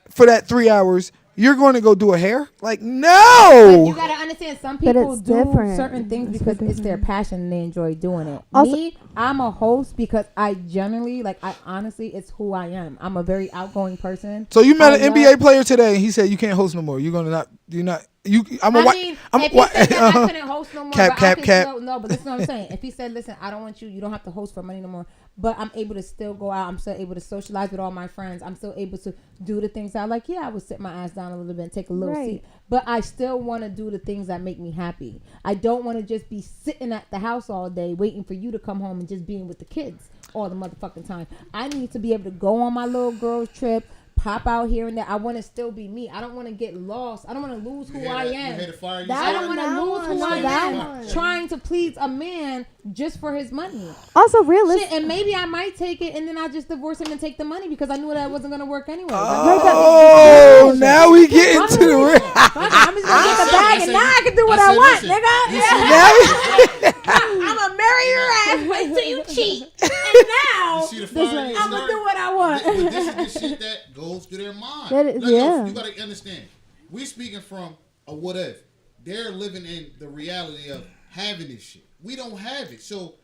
for that 3 hours, you're going to go do a hair? Like, But no. you gotta understand, some But people it's do different. certain things It's because so it's their different. passion and they enjoy doing it. Also- Me, I'm a host because I generally, I honestly, it's who I am. I'm a very outgoing person. So you met I an love- NBA player today, and he said you can't host no more. I'm a I white. mean, I'm if a white. he said that I couldn't host no more, Cap, but I cap, could cap. still, no, but listen what I'm saying. If he said, listen, I don't want you, you don't have to host for money no more, but I'm able to still go out, I'm still able to socialize with all my friends, I'm still able to do the things I like. Yeah, I would sit my ass down a little bit and take a little Right. seat, but I still want to do the things that make me happy. I don't want to just be sitting at the house all day waiting for you to come home and just being with the kids all the motherfucking time. I need to be able to go on my little girl's trip, pop out here and there. I want to still be me. I don't want to get lost. I don't want to lose who I am. You had to fire That I yourself. don't want to That lose one, who no, I that am one. trying to please a man just for his money. Also, Shit, realistic. and maybe I might take it and then I just divorce him and take the money because I knew that wasn't going to work anyway. Oh, now we get into the real. Fuck it, I'm just going to get the bag and now I can do what I said, want, listen, nigga. you Yeah. see- I'm going to marry your ass. Wait till you cheat. And now You see the fire you I'm going to start? do what I want. But this is the shit that goes through their mind. That is- Like, yo, yeah. you gotta understand. We speaking from a what if. They're living in the reality of having this shit. We don't have it. So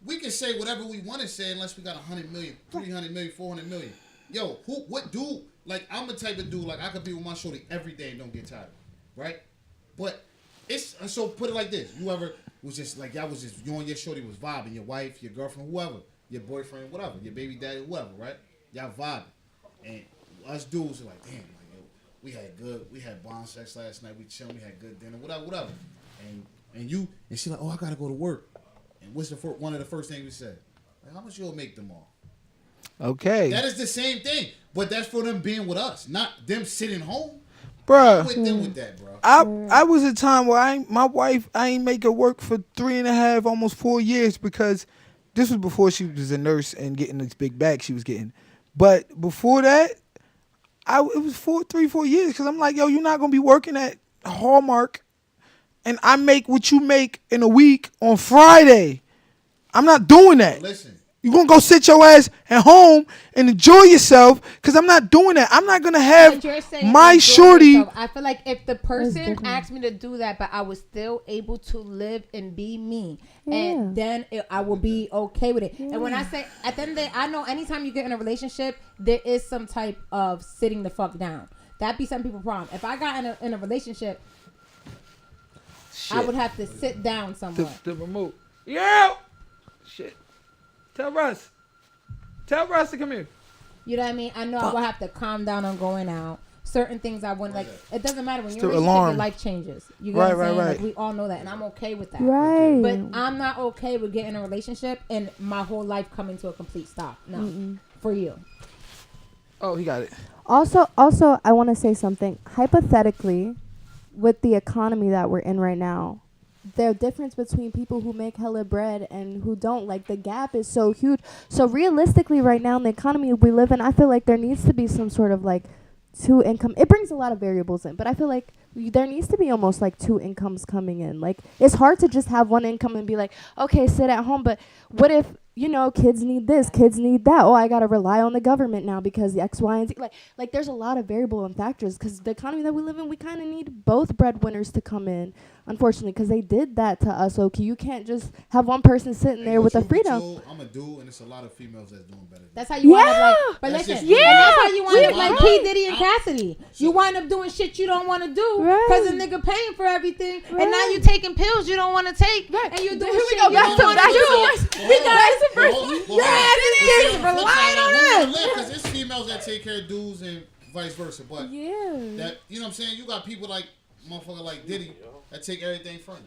we can say whatever we want to say unless we got 100 million, 300 million, 400 million. Yo, what dude? Like, I'm the type of dude, like, I could be with my shorty every day and don't get tired. Right? But it's, so put it like this. You ever was just like, y'all was just, you and your shorty was vibing, your wife, your girlfriend, whoever, your boyfriend, whatever, your baby daddy, whoever, right? Y'all vibing. And us dudes are like, damn, like, yo, we had bomb sex last night, we chilled, we had good dinner, whatever. And she like, oh, I gotta go to work. And what's one of the first things we said? Like, how much you'll make tomorrow? Okay, That is the same thing, but that's for them being with us, not them sitting home. bruh. With them with that, bro. I was a time where I ain't make her work for 3.5, almost 4 years because this was before she was a nurse and getting this big bag she was getting. But before that, it was 4 years because I'm like, yo, you're not gonna be working at Hallmark, and I make what you make in a week on Friday. I'm not doing that. Listen. You're going to go sit your ass at home and enjoy yourself because I'm not doing that. I'm not going to But have you're saying my enjoy shorty. yourself. I feel like if the person different. asked me to do that, but I was still able to live and be me, Yeah. and then I will be okay with it. And when I say at the end of the day, I know anytime you get in a relationship, there is some type of sitting the fuck down. That be some people's problem. If I got in a relationship, I would have to sit down somewhere. The remote. Yeah. Shit. Tell Russ to come here. You know what I mean? I know I will have to calm down on going out. Certain things I wouldn't like. It doesn't matter when It's you're in a the relationship, alarm. your life changes. You get what I'm Right, saying? right, Like, right. we all know that, and I'm okay with that. Right. But I'm not okay with getting in a relationship and my whole life coming to a complete stop. No, for you. Oh, he got it. Also, I want to say something. Hypothetically, with the economy that we're in right now, the difference between people who make hella bread and who don't, like, the gap is so huge. So realistically, right now in the economy we live in, I feel like there needs to be some sort of like two income. It brings a lot of variables in, but I feel like there needs to be almost like two incomes coming in. Like, it's hard to just have one income and be like, okay, sit at home. But what if, you know, kids need this, kids need that. Oh, I got to rely on the government now because the X, Y, and Z. Like there's a lot of variable and factors because the economy that we live in, we kind of need both breadwinners to come in, unfortunately, because they did that to us. Okay, you can't just have one person sitting there with a freedom. I'm a dude, and it's a lot of females that's doing better. That's how you wind up Yeah. like. But That's listen, just- and that's how you wind up Yeah. like P Diddy and I- Cassidy. You wind up doing shit you don't want to do Right. because the nigga paying for everything, and now Right. you taking pills you don't want to take, and you doing Here we shit go, you back don't to- want back to to do. the- we got it first. Yeah, this nigga's relying on us. Because it's females that take care of dudes and vice versa. But Yeah. that, you know what I'm saying? You got people like motherfucker like Diddy that take everything from you.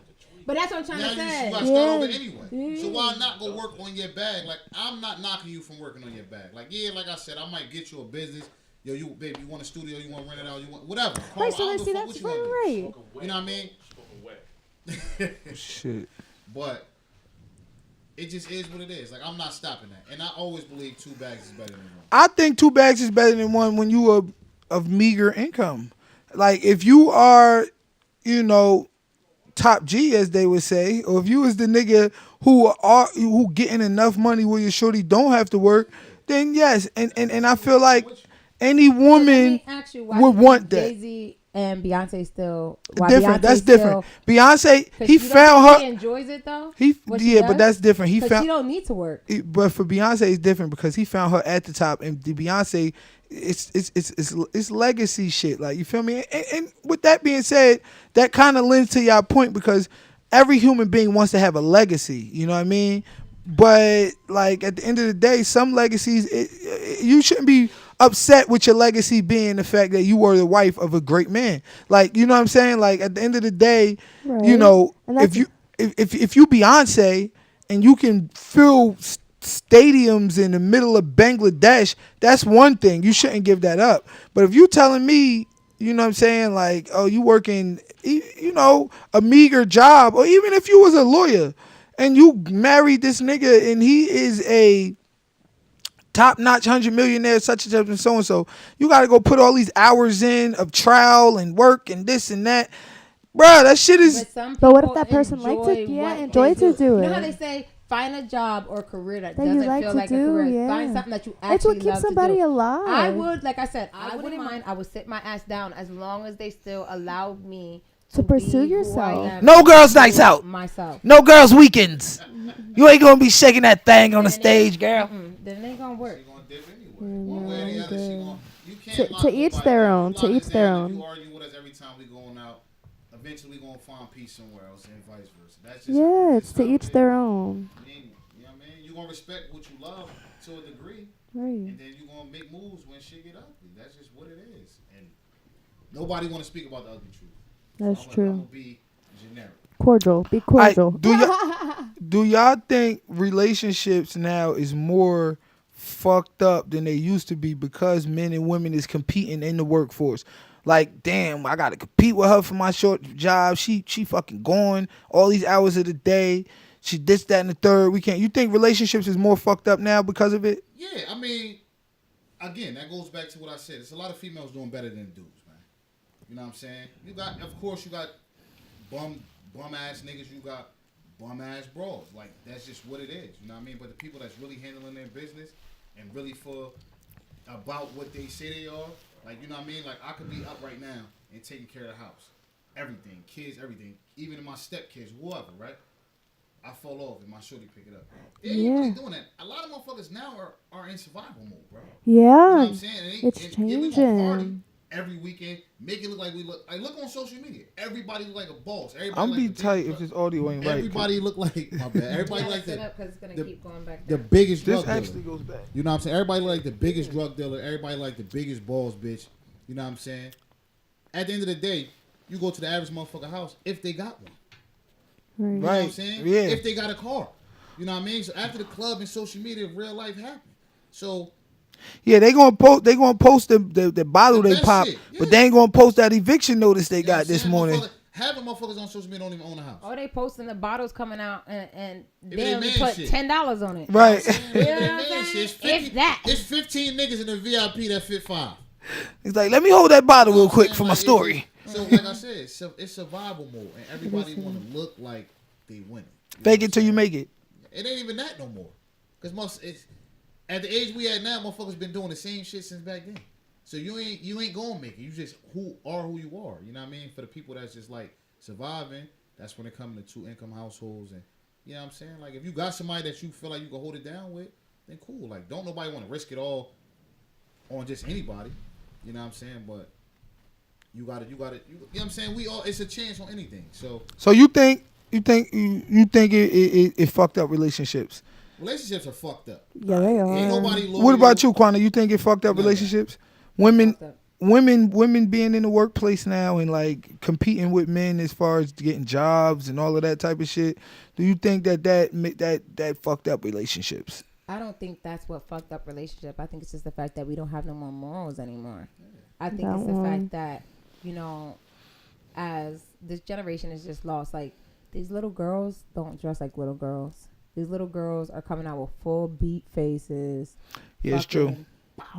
But that's what I'm trying Now to you say. got to start over Yeah. anyway. So why not go work on your bag? Like, I'm not knocking you from working on your bag. Like, yeah, like I said, I might get you a business. Yo, you baby, you want a studio? You want to rent it out? You want whatever? Call Right, it, so I then don't see, give a fuck that's what you wanna right. do. You know what I mean? Shit. But it just is what it is. Like, I'm not stopping that. And I always believe 2 bags is better than 1. I think 2 bags is better than 1 when you are of meager income. Like if you are, you know, top G as they would say, or if you was the nigga who getting enough money where your shorty don't have to work, then yes. And I feel like any Let woman me ask you, why would do you want think that. Jay-Z and Beyonce still why Different. Beyonce That's different. still, Beyonce, 'cause he you don't found think her. He enjoys it though. What Yeah, she but does? that's different. He 'Cause found. she don't need to work. But for Beyonce, it's different because he found her at the top, and the Beyonce, it's legacy shit. Like you feel me? And with that being said, that kind of lends to your point because every human being wants to have a legacy. You know what I mean? But like at the end of the day, some legacies you shouldn't be upset with your legacy being the fact that you were the wife of a great man. Like you know what I'm saying? Like at the end of the day, you Right. know, And if you Beyonce and you can fill stadiums in the middle of Bangladesh, that's one thing. You shouldn't give that up. But if you telling me, you know what I'm saying, like, oh, you working, you know, a meager job, or even if you was a lawyer and you married this nigga and he is a top-notch 100 millionaire, such and such and so and so, you got to go put all these hours in of trial and work and this and that. Bruh, that shit is. But what if that person likes it? Yeah, enjoy to do You know how it. they say, find a job or career that That you doesn't like feel to like do, a career. yeah. Find something that you It's actually what keeps love to somebody do. alive. I would, like I said, I wouldn't mind. I would sit my ass down as long as they still allowed me To pursue be who I yourself. am No and girls' do nights out. Myself. No girls' weekends. You ain't gonna be shaking that thing on the stage, girl. Then it ain't gonna work. She gonna dip anyway. One way or the other, she gonna. You can't To lock each nobody their down. own, You to lock each us their down, own. If you argue with us every time we going out, eventually we gonna find peace somewhere else, and vice versa. That's just Yeah, it's it's to how each it is. their own. I mean, you know what I mean? You gonna respect what you love to a degree, Right. and then you gonna make moves when shit get ugly. That's just what it is. And nobody wanna speak about the ugly truth. That's I'm true. gonna be generic. Cordial. Be Alright, cordial. do y'all think relationships now is more fucked up than they used to be because men and women is competing in the workforce? Like, damn, I gotta compete with her for my short job. She fucking going all these hours of the day. She this, that, and the third. We can't. You think relationships is more fucked up now because of it? Yeah, I mean, again, that goes back to what I said. It's a lot of females doing better than dudes, man. You know what I'm saying? You got, of course, you got bum ass niggas. You got bum ass bras. Like that's just what it is. You know what I mean? But the people that's really handling their business and really for about what they say they are, like you know what I mean? Like I could be up right now and taking care of the house, everything, kids, everything, even in my stepkids, whoever, right? I fall off and my shorty pick it up. They ain't really doing that. A lot of motherfuckers now are in survival mode, bro. You know Yeah. what I'm saying? It's we gonna party changing. every weekend, make it look like we look. Like look on social media. Everybody look like a boss. Everybody I'm like be the tight biggest if drug- this audio ain't right. Everybody look like my bad. Everybody like Sit up the 'cause it's gonna the- keep going back the down. biggest This drug dealer. actually goes back. You know what I'm saying? Everybody like the biggest drug dealer. Everybody like the biggest balls, bitch. You know what I'm saying? At the end of the day, you go to the average motherfucker house if they got one. Right. You know what I'm Right. saying? Yeah. If they got a car. You know what I mean? So after the club and social media, real life happened. So Yeah, they gonna post the bottle The they best pop, shit, but yeah. they ain't gonna post that eviction notice they you know what got I'm this saying? morning. Half of motherfuckers on social media don't even own a house. Oh, they posting the bottles coming out and If they they only man put shit. $10 on it. Right. You know what I'm saying? If that. It's 15 niggas in the VIP that fit 5. It's like, let me hold that bottle real You know what I'm quick saying? for my Like, story. So like I said, it's survival mode, and everybody want to look like they winning. You know Fake what it till I'm you saying? make it. It ain't even that no more. Cause it's at the age we at now, motherfuckers been doing the same shit since back then. So you ain't gonna make it. You just who you are. You know what I mean? For the people that's just like surviving, that's when it comes to 2-income households, and you know what I'm saying. Like if you got somebody that you feel like you can hold it down with, then cool. Like don't nobody want to risk it all on just anybody. You know what I'm saying? But you got it. You know what I'm saying? It's a chance on anything. So You think it fucked up relationships? relationships are fucked up. Yeah, they are. Ain't nobody loyal. What about you, Quana? You think it fucked up Never. relationships? Women, women being in the workplace now and like competing with men as far as getting jobs and all of that type of shit. Do you think that fucked up relationships? I don't think that's what fucked up relationship. I think it's just the fact that we don't have no more morals anymore. I think it's the fact that, you know, as this generation is just lost, like these little girls don't dress like little girls. These little girls are coming out with full beat faces. Yeah, it's true.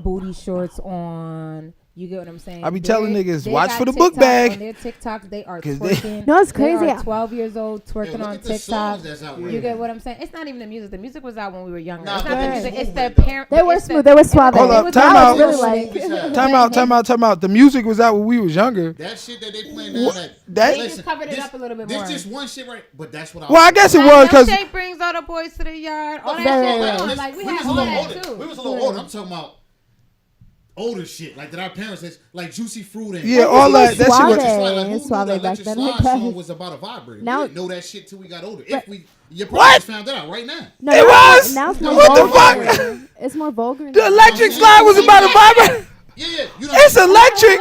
Booty shorts on. You get what I'm saying? I be telling niggas, they watch got for the TikTok book bag. On their TikTok, they are 'Cause twerking. No, it's crazy. They are 12 years old twerking look on at the TikTok. songs that's out right You get now. what I'm saying? It's not even the music. The music was out when we were younger. Nah, It's not but the it's music. It's movement, the though. parent. They were it's smooth. They were suave. Hold up, was time out. out. I was really like. Time out. The music was out when we was younger. That shit that they playing now, That- They listen, just covered it this- up a little bit this more. just one shit right, but that's what I. Well, I guess it Like, was because Milkshake brings all the boys to the yard. All that Right. shit. on. Like we was had a all little that older. too. We was a little older. I'm talking about older shit, like that our parents like Juicy Fruit and yeah, all that shit Suave. was. who knew Suave that back Electric then, Slide I guess. song was about a vibrator. Now- We didn't know that shit till we got older. Right. If we, your parents found that out right now. No, It now- was? Now it's more What the vulgar. fuck? It's more vulgar. The electric slide was about a vibrator. Yeah. You know, It's electric.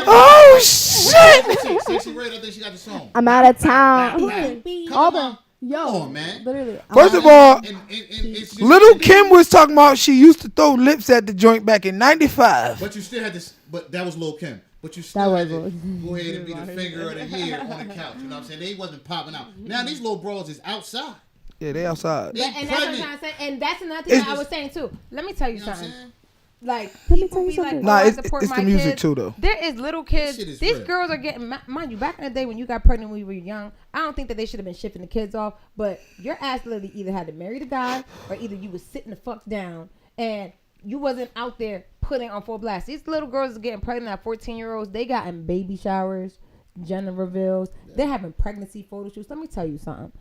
Oh shit! Stacey Ray, I think she got the song. I'm out of town. Come Auburn. on, Yo, come on, man. literally. First of all, And it's just- Little Kim was talking about she used to throw lips at the joint back in '95. But you still had this. But that was Lil Kim. But you That still was had to Lil- go ahead and be the finger of the year on the couch. You know what I'm saying? They wasn't popping out. Now these little bros is outside. Yeah, they outside. They And that's what I'm pregnant. trying to say. And that's another thing It's I was saying too. Let me tell you You know what I'm something. saying? Like Let me people tell you be like, something. oh, I Nah, support it's my the music kids. too, though. There is little kids. shit is These real. girls are getting, mind you, back in the day when you got pregnant when you were young, I don't think that they should have been shipping the kids off. But your ass literally either had to marry the guy or either you was sitting the fuck down and you wasn't out there putting on full blast. These little girls are getting pregnant at 14-year-olds. They got in baby showers, gender reveals. They're having pregnancy photo shoots. Let me tell you something.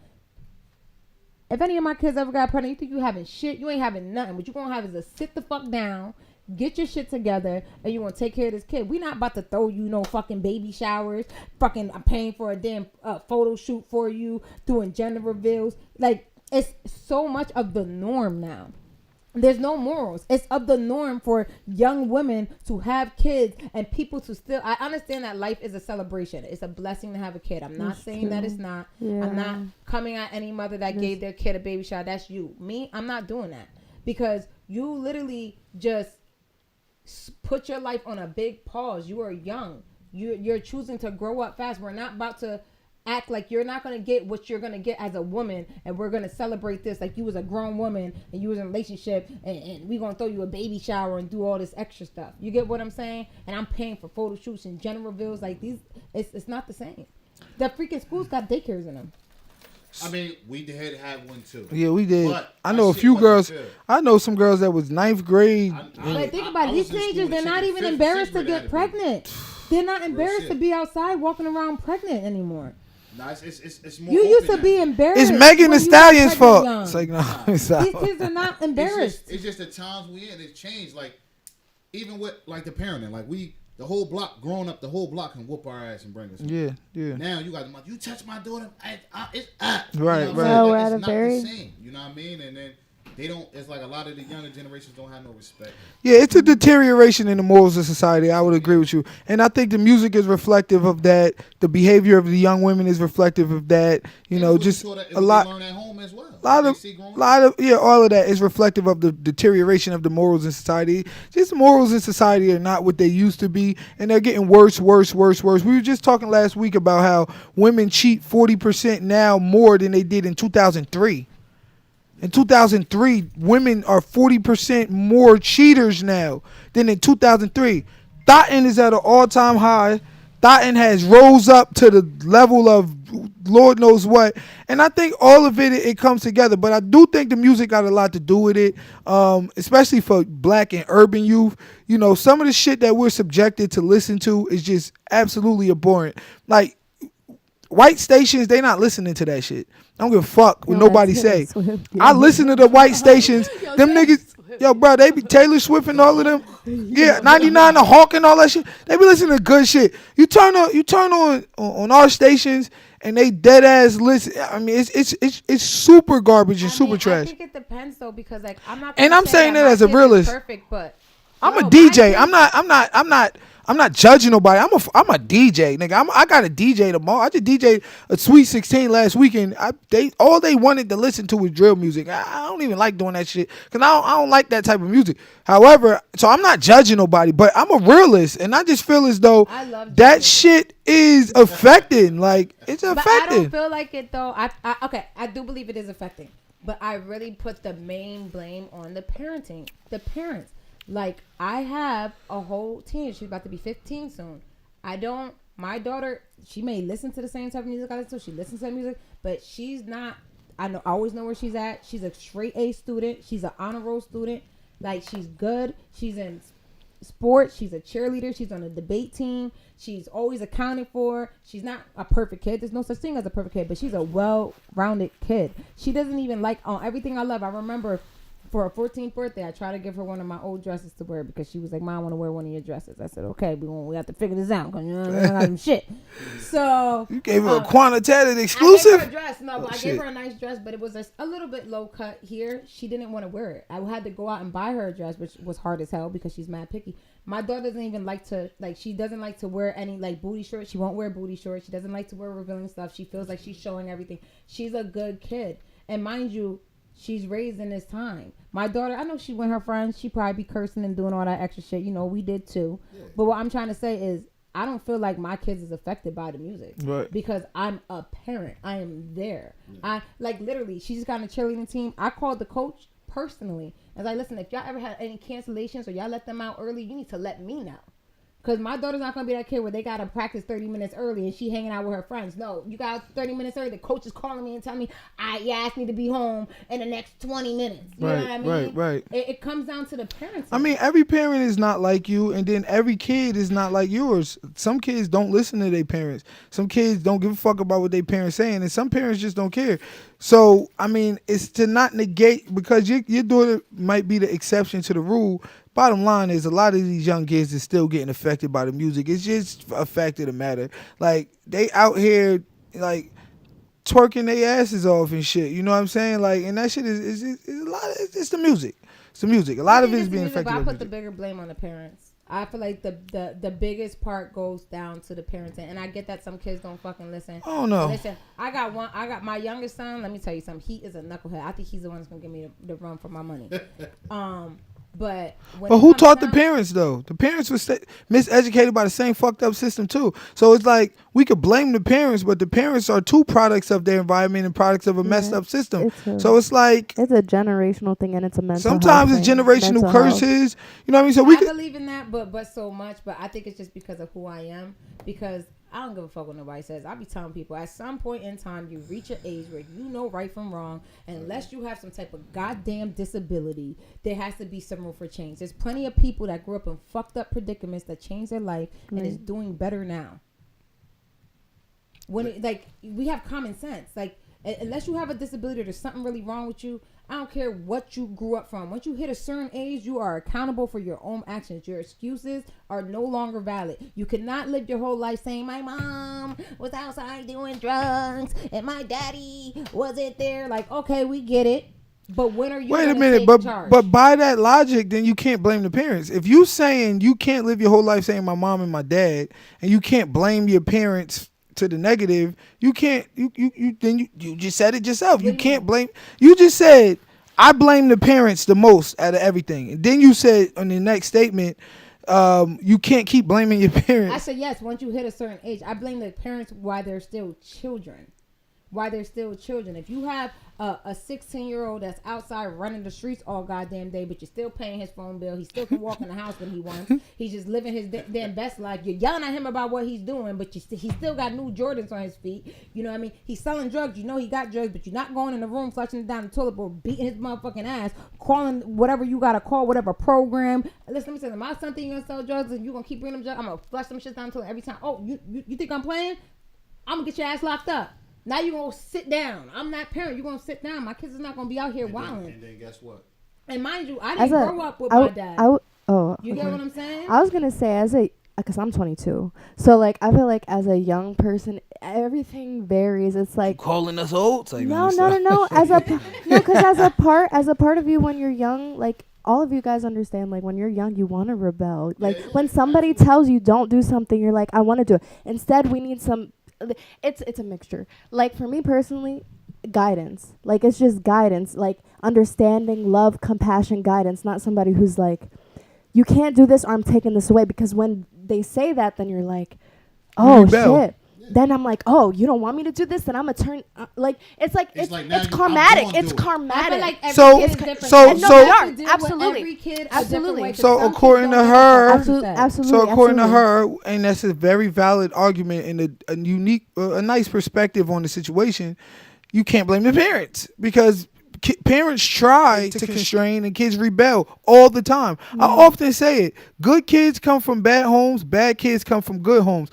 If any of my kids ever got pregnant, you think you having shit? You ain't having nothing. What you gonna have is a sit the fuck down, get your shit together, and you gonna take care of this kid. We not about to throw you no fucking baby showers. Fucking, I'm paying for a damn photo shoot for you, doing gender reveals. Like, it's so much of the norm now. There's no morals. It's of the norm for young women to have kids and people to still. I understand that life is a celebration. It's a blessing to have a kid. I'm not That's saying that true. it's not. Yeah. I'm not coming at any mother that gave their kid a baby shower. That's you. Me, I'm not doing that because you literally just put your life on a big pause. You are young. You're choosing to grow up fast. We're not about to act like you're not going to get what you're going to get as a woman, and we're going to celebrate this like you was a grown woman and you was in a relationship, and we're going to throw you a baby shower and do all this extra stuff. You get what I'm saying? And I'm paying for photo shoots and gender reveals like these. It's not the same. The freaking schools got daycares in them. I mean, we did have one too. Yeah, we did. But I know a that few shit girls. wasn't fair. I know some girls that was ninth grade. But think about it, I these was in school teenagers, with they're not chicks. even Fifth, embarrassed to sixth grade get had a baby. pregnant. They're not embarrassed shit. to be outside walking around pregnant anymore. Nah, it's more. You used open to be now. embarrassed. It's Megan when Thee you got Stallion's pregnant fault. young. It's like no, it's These not. kids are not embarrassed. It's just the times we in. It's changed. Like even with like the parenting, like the whole block growing up, the whole block can whoop our ass and bring us. Yeah, yeah. Now you got the you touch my daughter, it's Right, you know what I'm right. saying? No, Like, we're it's at a not very- the same. You know what I mean? And then they don't. It's like a lot of the younger generations don't have no respect. Yeah, it's a deterioration in the morals of society. I would agree with you, and I think the music is reflective of that. The behavior of the young women is reflective of that. You know, And just saw that- a lot. They learn at home as well. Lot They of, see growing up. all of that is reflective of the deterioration of the morals in society. Just morals in society are not what they used to be, and they're getting worse. We were just talking last week about how women cheat 40% now more than they did in 2003. In 2003, women are 40% more cheaters now than in 2003. Thotton is at an all-time high. Thotton has rose up to the level of Lord knows what. And I think all of it comes together. But I do think the music got a lot to do with it, especially for black and urban youth. You know, some of the shit that we're subjected to listen to is just absolutely abhorrent. Like, white stations, they not listening to that shit. I don't give a fuck what No, nobody that's say. Taylor Swift. I listen to the white stations. Them niggas, yo, bro, they be Taylor Swift and all of them. Yeah, 99 the Hawk and all that shit. They be listening to good shit. You turn on our stations and they dead ass listen. I mean, it's super garbage and super I trash. think it depends though because like I'm not. And gonna I'm say saying that my as a kid is realist. Perfect, but I'm no, a my DJ. kid- I'm not judging nobody. I'm a DJ, nigga. I got a DJ tomorrow. I just DJ a Sweet 16 last weekend. All they wanted to listen to was drill music. I don't even like doing that shit because I don't like that type of music. However, so I'm not judging nobody, but I'm a realist, and I just feel as though I love that shit is affecting. Like it's But I affecting. don't feel like it though. I do believe it is affecting, but I really put the main blame on the parenting, the parents. Like I have a whole teen. She's about to be 15 soon. My daughter, she may listen to the same type of music I listen to. She listens to that music, but she's not. I always know where she's at. She's a straight A student. She's an honor roll student. Like she's good. She's in sports. She's a cheerleader. She's on a debate team. She's always accounted for. She's not a perfect kid. There's no such thing as a perfect kid, but she's a well-rounded kid. She doesn't even like everything I love. I remember for her 14th birthday, I tried to give her one of my old dresses to wear because she was like, Mom, I want to wear one of your dresses. I said, okay, we have to figure this out because I got some shit. So You gave her a Quanta Tatted I gave her a exclusive. dress. No, but I gave her a nice dress, but it was a little bit low cut here. She didn't want to wear it. I had to go out and buy her a dress, which was hard as hell because she's mad picky. My daughter doesn't even she doesn't like to wear any like booty shorts. She won't wear booty shorts. She doesn't like to wear revealing stuff. She feels like she's showing everything. She's a good kid. And mind you, she's raised in this time. My daughter, I know she with her friends, she probably be cursing and doing all that extra shit. You know, we did too. Yeah. But what I'm trying to say is I don't feel like my kids is affected by the music. Right. Because I'm a parent. I am there. I like literally, she just got on a cheerleading team. I called the coach personally. I was like, listen, if y'all ever had any cancellations or y'all let them out early, you need to let me know. Because my daughter's not going to be that kid where they got to practice 30 minutes early and she hanging out with her friends. No, you got 30 minutes early. The coach is calling me and telling me, you asked me to be home in the next 20 minutes. You know what I mean? Right. It comes down to the parents. I mean, every parent is not like you, and then every kid is not like yours. Some kids don't listen to their parents. Some kids don't give a fuck about what their parents saying, and some parents just don't care. So, I mean, it's to not negate, because your daughter might be the exception to the rule. Bottom line is a lot of these young kids is still getting affected by the music. It's just a fact of the matter. Like, they out here, like, twerking their asses off and shit. You know what I'm saying? Like, and that shit is a lot. It's the music. It's the music. A lot of it is being affected by I the put the music. bigger blame on the parents. I feel like the biggest part goes down to the parents, and I get that some kids don't fucking listen. Oh no! Listen, I got my youngest son. Let me tell you something. He is a knucklehead. I think he's the one that's gonna give me the run for my money. But who taught the parents though? The parents were miseducated by the same fucked up system too. So it's like we could blame the parents, but the parents are two products of their environment and products of a messed up system. So it's like it's a generational thing, and it's a mental. Sometimes health it's thing. generational Mental curses. Health. You know what I mean? So I believe in that, but so much. But I think it's just because of who I am. Because I don't give a fuck what nobody says. I be telling people at some point in time you reach an age where you know right from wrong, and unless you have some type of goddamn disability, there has to be some room for change. There's plenty of people that grew up in fucked up predicaments that changed their life and is doing better now. When we have common sense, like unless you have a disability or there's something really wrong with you, I don't care what you grew up from. Once you hit a certain age, you are accountable for your own actions. Your excuses are no longer valid. You cannot live your whole life saying, my mom was outside doing drugs and my daddy wasn't there. Like, okay, we get it. But when are you wait a gonna minute, take charge? but by that logic, then you can't blame the parents. If you saying you can't live your whole life saying my mom and my dad, and you can't blame your parents to the negative, you can't. You just said it yourself. You can't blame. You just said I blame the parents the most out of everything, and then you said on the next statement, you can't keep blaming your parents. I said yes. Once you hit a certain age, I blame the parents while they're still children. If you have a 16-year-old that's outside running the streets all goddamn day, but you're still paying his phone bill, he still can walk in the house when he wants. He's just living his damn best life. You're yelling at him about what he's doing, but he still got new Jordans on his feet. You know what I mean? He's selling drugs. You know he got drugs, but you're not going in the room flushing it down the toilet bowl, beating his motherfucking ass, calling whatever you gotta call, whatever program. Listen, let me say, my son think you're gonna sell drugs and you gonna keep bringing them drugs. I'm gonna flush them shit down the toilet every time. Oh, you think I'm playing? I'm gonna get your ass locked up. Now you're going to sit down. I'm not parent. You're going to sit down. My kids is not going to be out here wilding. And then guess what? And mind you, I didn't grow up with my dad. You get what I'm saying? I was going to say, because I'm 22. So, like, I feel like as a young person, everything varies. It's like. You calling us old? No. Because as a part of you when you're young, like, all of you guys understand, like, when you're young, you want to rebel. Like, Yeah, when somebody tells you don't do something, you're like, I want to do it. Instead, we need some, it's a mixture. Like, for me personally, guidance. Like, it's just guidance. Like, understanding, love, compassion, guidance. Not somebody who's like, you can't do this or I'm taking this away. Because when they say that, then you're like, oh, Rebel. shit. Then I'm like, oh, you don't want me to do this? Then I'm gonna turn like it's like It's it's like, now it's I'm karmatic. gonna It's do it. I feel karmatic. like every So- kid is so- different. so- And so- you have to deal with Absolutely. every kid a different Absolutely. way, 'cause So some kids according don't to give a her- fuck. Absolutely, absolutely. So according to absolutely. her, and that's a very valid argument and a unique, a nice perspective on the situation. You can't blame the parents because parents try to constrain and kids rebel all the time. I often say it: good kids come from bad homes, bad kids come from good homes.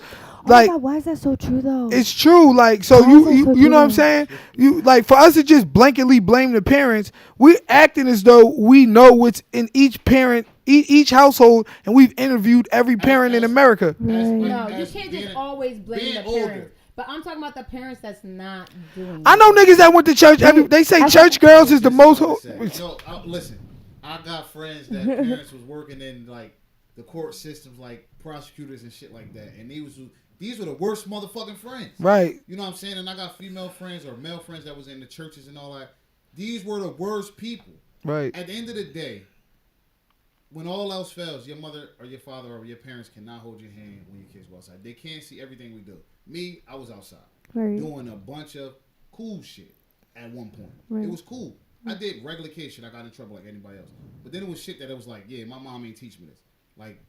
Oh my Like God, why is that so true though? it's true. Like so, Why is that so you know what I'm true? saying? You like for us to just blanketly blame the parents. We're acting as though we know what's in each parent. Each household, and we've interviewed every parent in as- America. Right. No, you as can't being- just always blame being the older. parents. But I'm talking about the parents that's not doing I know it. niggas that went to church. They say church girls is the most. Yo, listen, I got friends that parents was working in like the court systems, like prosecutors and shit like that, and these were the worst motherfucking friends. Right. You know what I'm saying? And I got female friends or male friends that was in the churches and all that. These were the worst people. Right. At the end of the day, when all else fails, your mother or your father or your parents cannot hold your hand when your kids go outside. They can't see everything we do. Me, I was outside Right. doing a bunch of cool shit at one point. Right. It was cool. I did regular kid shit. I got in trouble like anybody else. But then it was shit that it was like, yeah, my mom ain't teach me this. Like,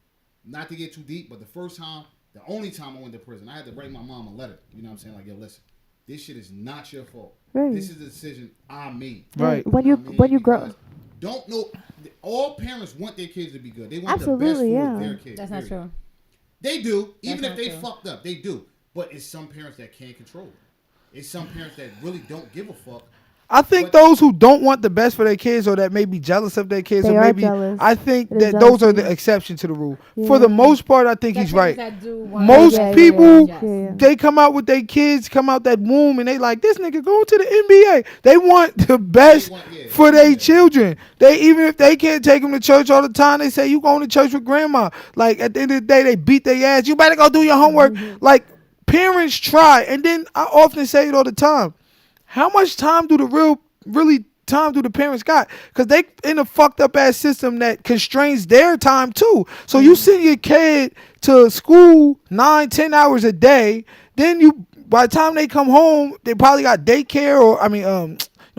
not to get too deep, but the only time I went to prison, I had to write my mom a letter. You know what I'm saying? Like, yo, listen, this shit is not your fault. Right. This is a decision I made. Right. When You you know what I mean? when you grow, Because don't know. All parents want their kids to be good. They want the best Absolutely, for yeah. their kids. That's not period. true. They do, even That's if not they true. fucked up. They do. But it's some parents that can't control it. It's some parents that really don't give a fuck. I think those who don't want the best for their kids or that may be jealous of their kids They or are maybe jealous. I think It is that those are the jealousy. exception to the rule. Yeah. For the most part, I think The he's parents right. that do want Most the best people- for their kids, Yeah, yes. yeah. They come out with their kids, come out that womb, and they like this nigga going to the NBA. They want the best They want- yeah, for their yeah. children. They even if they can't take them to church all the time, they say you going to church with grandma. Like at the end of the day, they beat their ass. You better go do your homework. Like parents try, and then I often say it all the time. How much time do the parents got? Because they in a fucked up ass system that constrains their time too. So you send your kid to school 9-10 hours a day, then you by the time they come home, they probably got daycare or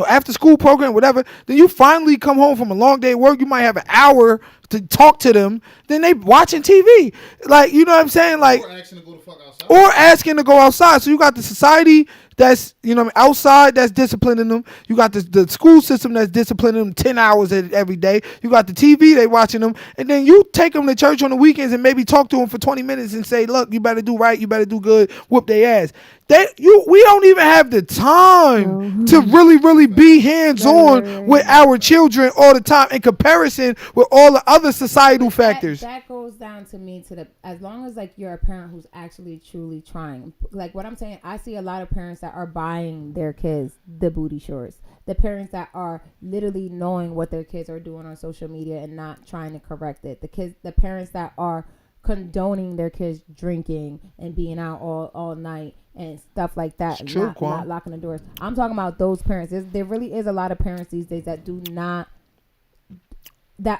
after school program, whatever. Then you finally come home from a long day of work. You might have an hour to talk to them. Then they watching TV. Like, you know what I'm saying? Like, Or asking to go the fuck outside. or asking to go outside. So you got the society that's, outside that's disciplining them. You got the school system that's disciplining them 10 hours every day. You got the TV they watching them. And then you take them to church on the weekends and maybe talk to them for 20 minutes and say, look, you better do right. You better do good. Whoop their ass. We don't even have the time to really be hands-on Right. with our children all the time in comparison with all the other societal factors. That goes down to me as long as like you're a parent who's actually truly trying. Like what I'm saying, I see a lot of parents that are buying their kids the booty shorts. The parents that are literally knowing what their kids are doing on social media and not trying to correct it. The parents that are condoning their kids drinking and being out all night and stuff like that, and true, not Quan. locking the doors. I'm talking about those parents. There really is a lot of parents these days that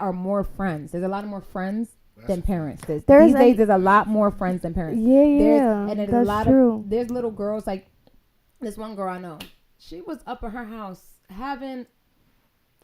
are more friends. There's a lot of more friends than parents. These days, there's a lot more friends than parents. Yeah, And there's that's a lot true. there's little girls like this one girl I know. She was up at her house having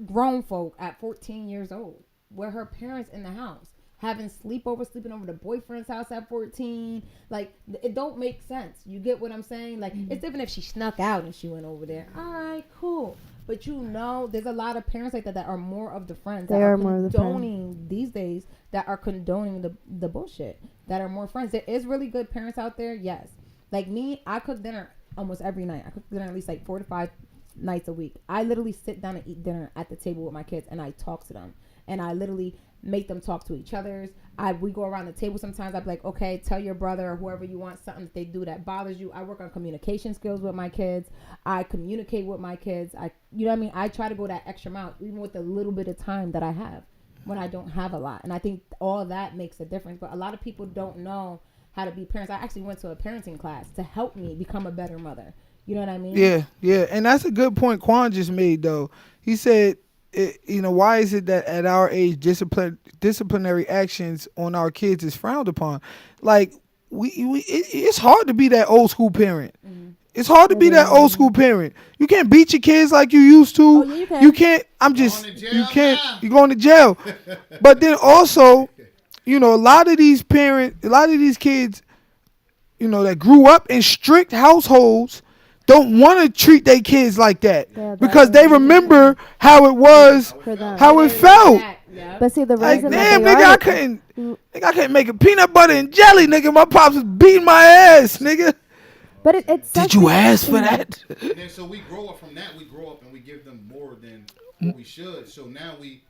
grown folk at 14 years old with her parents in the house. Having sleeping over the boyfriend's house at 14. Like, it don't make sense. You get what I'm saying? Like, it's different if she snuck out and she went over there. All right, cool. But there's a lot of parents like that are more of the friends. They that are more of the friends. condoning these days, that are condoning the bullshit. That are more friends. There is really good parents out there, yes. Like me, I cook dinner almost every night. I cook dinner at least like 4 to 5 nights a week. I literally sit down and eat dinner at the table with my kids, and I talk to them. And I literally make them talk to each other. We go around the table sometimes. I'd be like, okay, tell your brother or whoever you want something that they do that bothers you. I work on communication skills with my kids. I communicate with my kids. You know what I mean? I try to go that extra mile, even with the little bit of time that I have. when I don't have a lot. And I think all of that makes a difference. But a lot of people don't know how to be parents. I actually went to a parenting class to help me become a better mother. You know what I mean? Yeah, and that's a good point Quan just made though. He said, why is it that at our age disciplinary actions on our kids is frowned upon? Like it's hard to be that old school parent. Mm-hmm. It's hard to be that old school parent. You can't beat your kids like you used to. Oh, yeah, you can't. You can't. You're going to jail. But then also, a lot of these kids, that grew up in strict households don't want to treat their kids like that because they remember how it was, how it felt. But see, the Like, reason damn, that nigga, I couldn't make a peanut butter and jelly, nigga. My pops was beating my ass, nigga. But it's Did you ask for that? And then so we grow up from that. We grow up and we give them more than what we should. So now we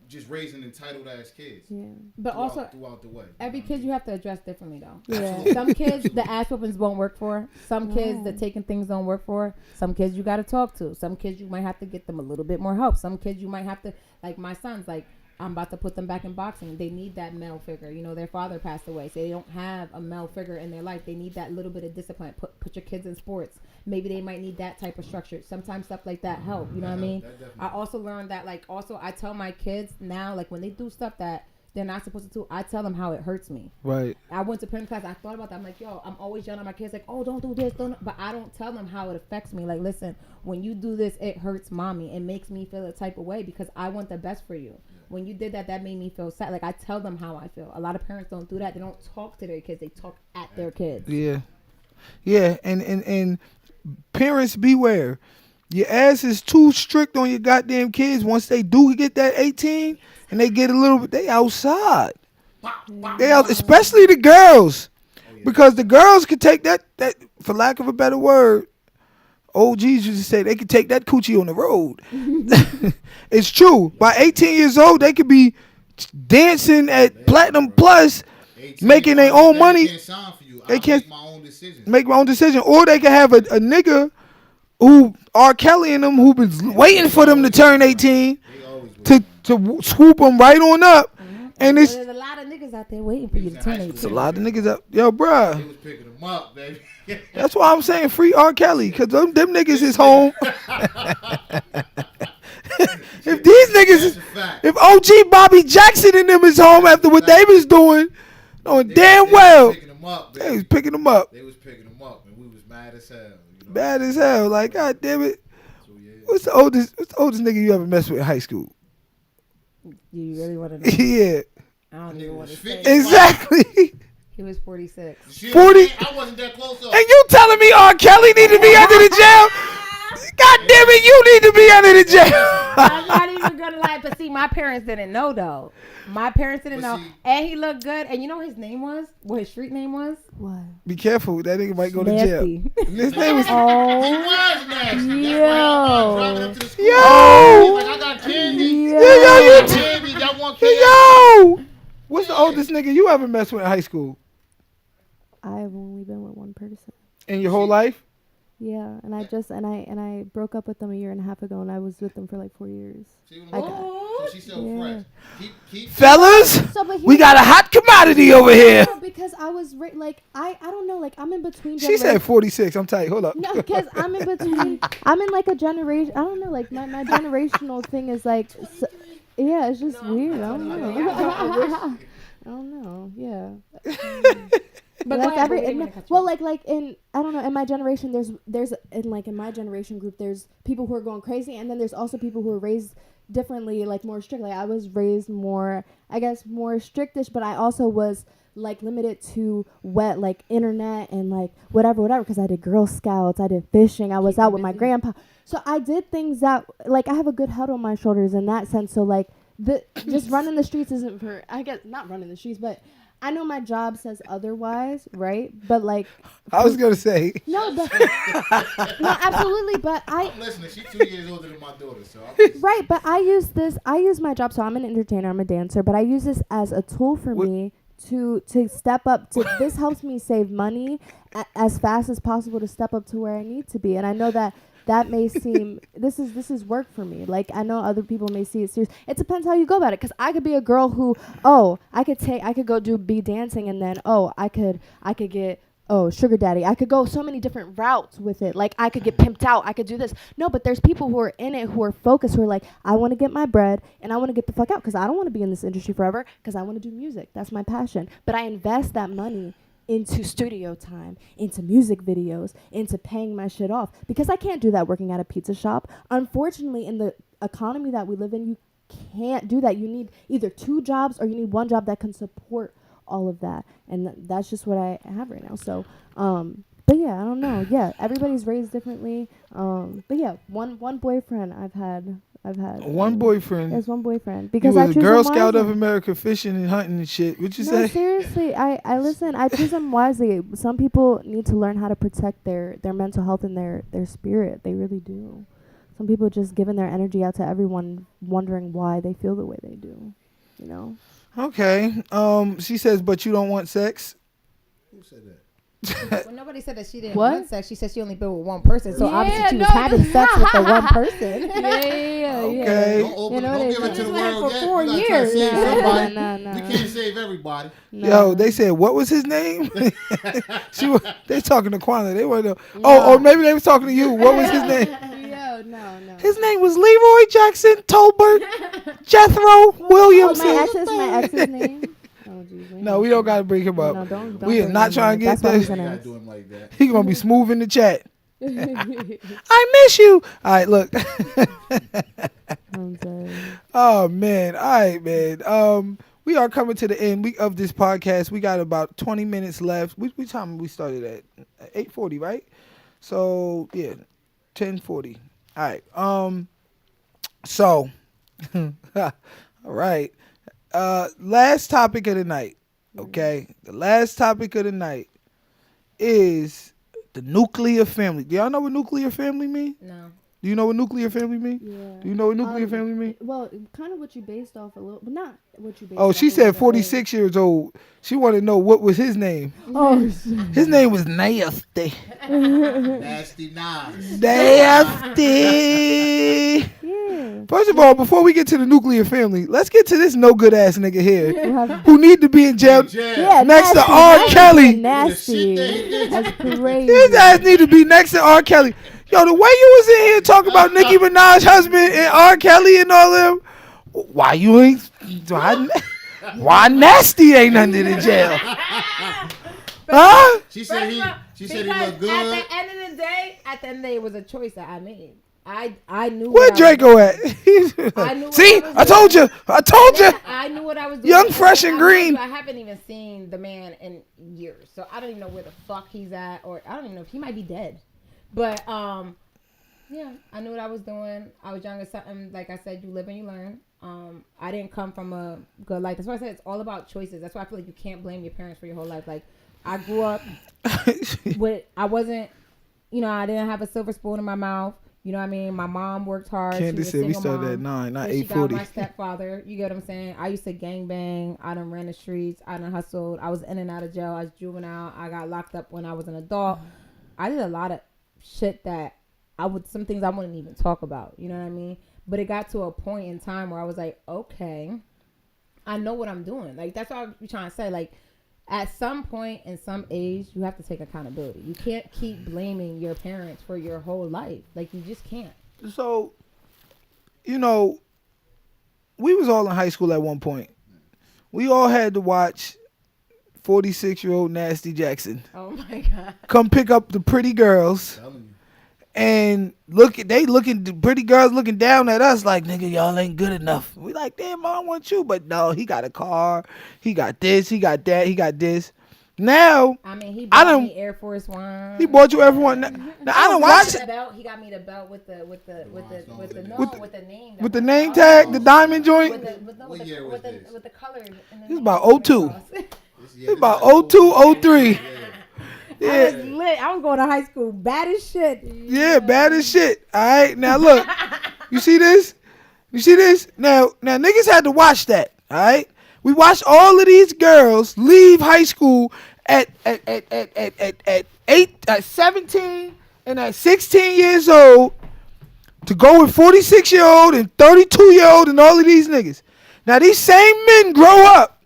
just raising entitled ass kids. Yeah. But also, throughout the way. every kid you have to address differently though. Yeah. Some kids the ass whoopings won't work for. Some kids the taking things don't work for. Some kids you got to talk to. Some kids you might have to get them a little bit more help. Some kids you might have to, like my sons, like I'm about to put them back in boxing. They need that male figure. Their father passed away, so they don't have a male figure in their life. They need that little bit of discipline. Put your kids in sports. Maybe they might need that type of structure. Sometimes stuff like that help. You know what I mean? I also learned that, like, also I tell my kids now, like, when they do stuff that they're not supposed to do, I tell them how it hurts me. Right. I went to parenting class. I thought about that. I'm like, yo, I'm always yelling at my kids, like, oh, don't do this, don't. But I don't tell them how it affects me. Like, listen, when you do this, it hurts mommy. It makes me feel a type of way because I want the best for you. When you did that, that made me feel sad. Like, I tell them how I feel. A lot of parents don't do that. They don't talk to their kids. They talk at their kids. Yeah. Yeah, and parents beware. Your ass is too strict on your goddamn kids. Once they do get that 18 and they get a little bit, they outside. They out, especially the girls. Because the girls can take that, for lack of a better word, OGs used to say they could take that coochie on the road. It's true. By 18 years old, they could be dancing at Platinum Plus, making their own money. They can't make my own decision. Or they can have a nigga who R. Kelly and them who been waiting for them to turn 18 to swoop them right on up. And there's a lot of niggas out there waiting for you to turn 18. It's a lot of niggas out. Yo, bruh. They was picking them up, baby. That's why I'm saying free R. Kelly, because them niggas is home. If these niggas, if OG Bobby Jackson and them is home after what they was doing, knowing damn well, they was picking them up. They was picking them up, and we was mad as hell. Mad as hell. Like, God damn it. So, yeah. What's the oldest nigga you ever messed with in high school? You really want to know? Yeah. I don't even want to say. Exactly. He was 46. 40. I wasn't that close up. And you telling me R. Kelly need to be under the jail? God damn it, you need to be under the jail. I'm not even gonna lie, but see, my parents didn't know though. My parents didn't know, and he looked good. And you know what his name was? What his street name was? What? Be careful, that nigga might go to Nasty. jail. His name was. He was nasty. Yo. Driving up to the school. Yo. He's like, I got candy. Yo. Candy. Y'all want candy? Yo. What's the oldest nigga you ever messed with in high school? I've only been with one person. In your whole life? Yeah, and I broke up with them a year and a half ago, and I was with them for like 4 years. So she's still fresh. Keep Fellas, we got a hot commodity over here. No, because I was like I don't know, like I'm in between. She said 46. I'm tight. Hold up. No, because I'm in between. I'm in like a generation. I don't know, like my generational thing is like, yeah, it's just weird. I don't know. I don't know. Yeah. But like like in I don't know, in my generation there's in my generation group there's people who are going crazy, and then there's also people who are raised differently, like more strict. Like I was raised more, I guess, more strictish, but I also was like limited to like internet and like whatever because I did Girl Scouts, I did fishing, I was out with my grandpa, so I did things that like I have a good head on my shoulders in that sense. So like just running the streets isn't for, I guess, not running the streets, but I know my job says otherwise, right? But like, I was gonna say no, but no, absolutely. But I'm listening. She's 2 years older than my daughter, so right. But I use my job. So I'm an entertainer. I'm a dancer. But I use this as a tool for me to step up. This helps me save money as fast as possible to step up to where I need to be. And I know that that may seem this is work for me. Like I know other people may see it serious. It depends how you go about it. Because I could be a girl who I could go be dancing and then I could get sugar daddy. I could go so many different routes with it. Like I could get pimped out. I could do this. No, but there's people who are in it who are focused, who are like, I want to get my bread and I want to get the fuck out because I don't want to be in this industry forever because I want to do music. That's my passion. But I invest that money into studio time, into music videos, into paying my shit off because I can't do that working at a pizza shop. Unfortunately, in the economy that we live in, you can't do that. You need either 2 jobs or you need 1 job that can support all of that, and that's just what I have right now. So but yeah, I don't know. Yeah, everybody's raised differently. But yeah, one boyfriend I've had One boyfriend. there's one boyfriend You because was I a choose Girl him Scout of wisely. America fishing and hunting and shit. What you No, say? seriously, I listen. I choose them wisely. Some people need to learn how to protect their mental health and their spirit. They really do. Some people just giving their energy out to everyone, wondering why they feel the way they do. You know. Okay. She says, but you don't want sex. Who said that? Well, nobody said that she didn't What? want sex. She said she only been with one person. So Yeah, obviously she was no. having sex with the one person. Yeah. Okay. Don't open. You know Don't they give it to said. the This went world for yet. 4 You gotta try to years. save No. somebody. No. We can't save everybody. Yo, they said, what was his name? They talking to Kwana. They want to know. Or maybe they was talking to you. What was his name? Yo, no. His name was Leroy Jackson Tolbert Jethro Williamson. My ex's name. Oh, geez, No, we don't got to bring him up. No, don't We are bring not him trying in. to get That's why this. he's You an gotta ex. do him like that. He going to be smooth in the chat. I miss you. All right, look. I'm sorry. Oh, man. All right, man. We are coming to the end of this podcast. We got about 20 minutes left. What time we started at? 8:40, right? So, yeah, 10:40. All right. So, all right. Last topic of the night. Okay. The last topic of the night is the nuclear family. Do y'all know what nuclear family mean? No. Do you know what nuclear family mean? Yeah. Do you know what nuclear family mean? Well, kind of what you based off a little, but not what you based Oh, off she a said little bit 46 years old. She wanted to know what was his name. Oh, shit. His name was Nasty. Nasty Nas. Nasty. Yeah. First of all, before we get to the nuclear family, let's get to this no good ass nigga here We have- who need to be in jail. Yeah, Next to nasty, R. nasty, Kelly. Nasty. The shit that he did. That's crazy. His ass need to be next to R. Kelly. Yo, the way you was in here talking about Nicki Minaj's husband and R. Kelly and all them, why you ain't? Why Nasty ain't under the jail? Huh? She said he Because looked good. at the end of the day, it was a choice that I made. I knew Where what Draco I at? I knew what See, I was I told you. I told you. I knew what I was doing. Young, fresh, and I green. haven't even seen the man in years, so I don't even know where the fuck he's at, or I don't even know if he might be dead. But yeah, I knew what I was doing. I was young as something. Like I said, you live and you learn. I didn't come from a good life. That's why I said it's all about choices. That's why I feel like you can't blame your parents for your whole life. Like I grew up with, I wasn't, I didn't have a silver spoon in my mouth. You know what I mean? My mom worked hard. Candace she was said we a single started mom. at 9, not Then she got 8:40. my stepfather. You get what I'm saying? I used to gangbang. I done ran the streets. I done hustled. I was in and out of jail. I was juvenile. I got locked up when I was an adult. I did a lot of shit that some things I wouldn't even talk about. You know what I mean? But it got to a point in time where I was like, okay, I know what I'm doing. Like, that's what I was trying to say. Like, at some point in some age, you have to take accountability. You can't keep blaming your parents for your whole life. Like, you just can't. So, we was all in high school at one point. We all had to watch 46-year-old Nasty Jackson Oh, my God. come pick up the pretty girls. Telling you. And the pretty girls looking down at us like, nigga, y'all ain't good enough. We like, damn, I want you. But no, he got a car. He got this. He got that. He got this. Now, I mean, he I bought done- me Air Force One. he bought you everyone. Now I don't watch the it belt. He got me the belt with the name. With the- With the name. with the name tag, the diamond joint. What year was this? With the color. This is about 02. This It's about 02, 03. I was Yeah, lit. I was going to high school bad as shit. yeah, bad as shit. All right, now look, you see this? Now niggas had to watch that. All right, we watched all of these girls leave high school at 17 and at 16 years old to go with 46-year-old and 32-year-old and all of these niggas. Now these same men grow up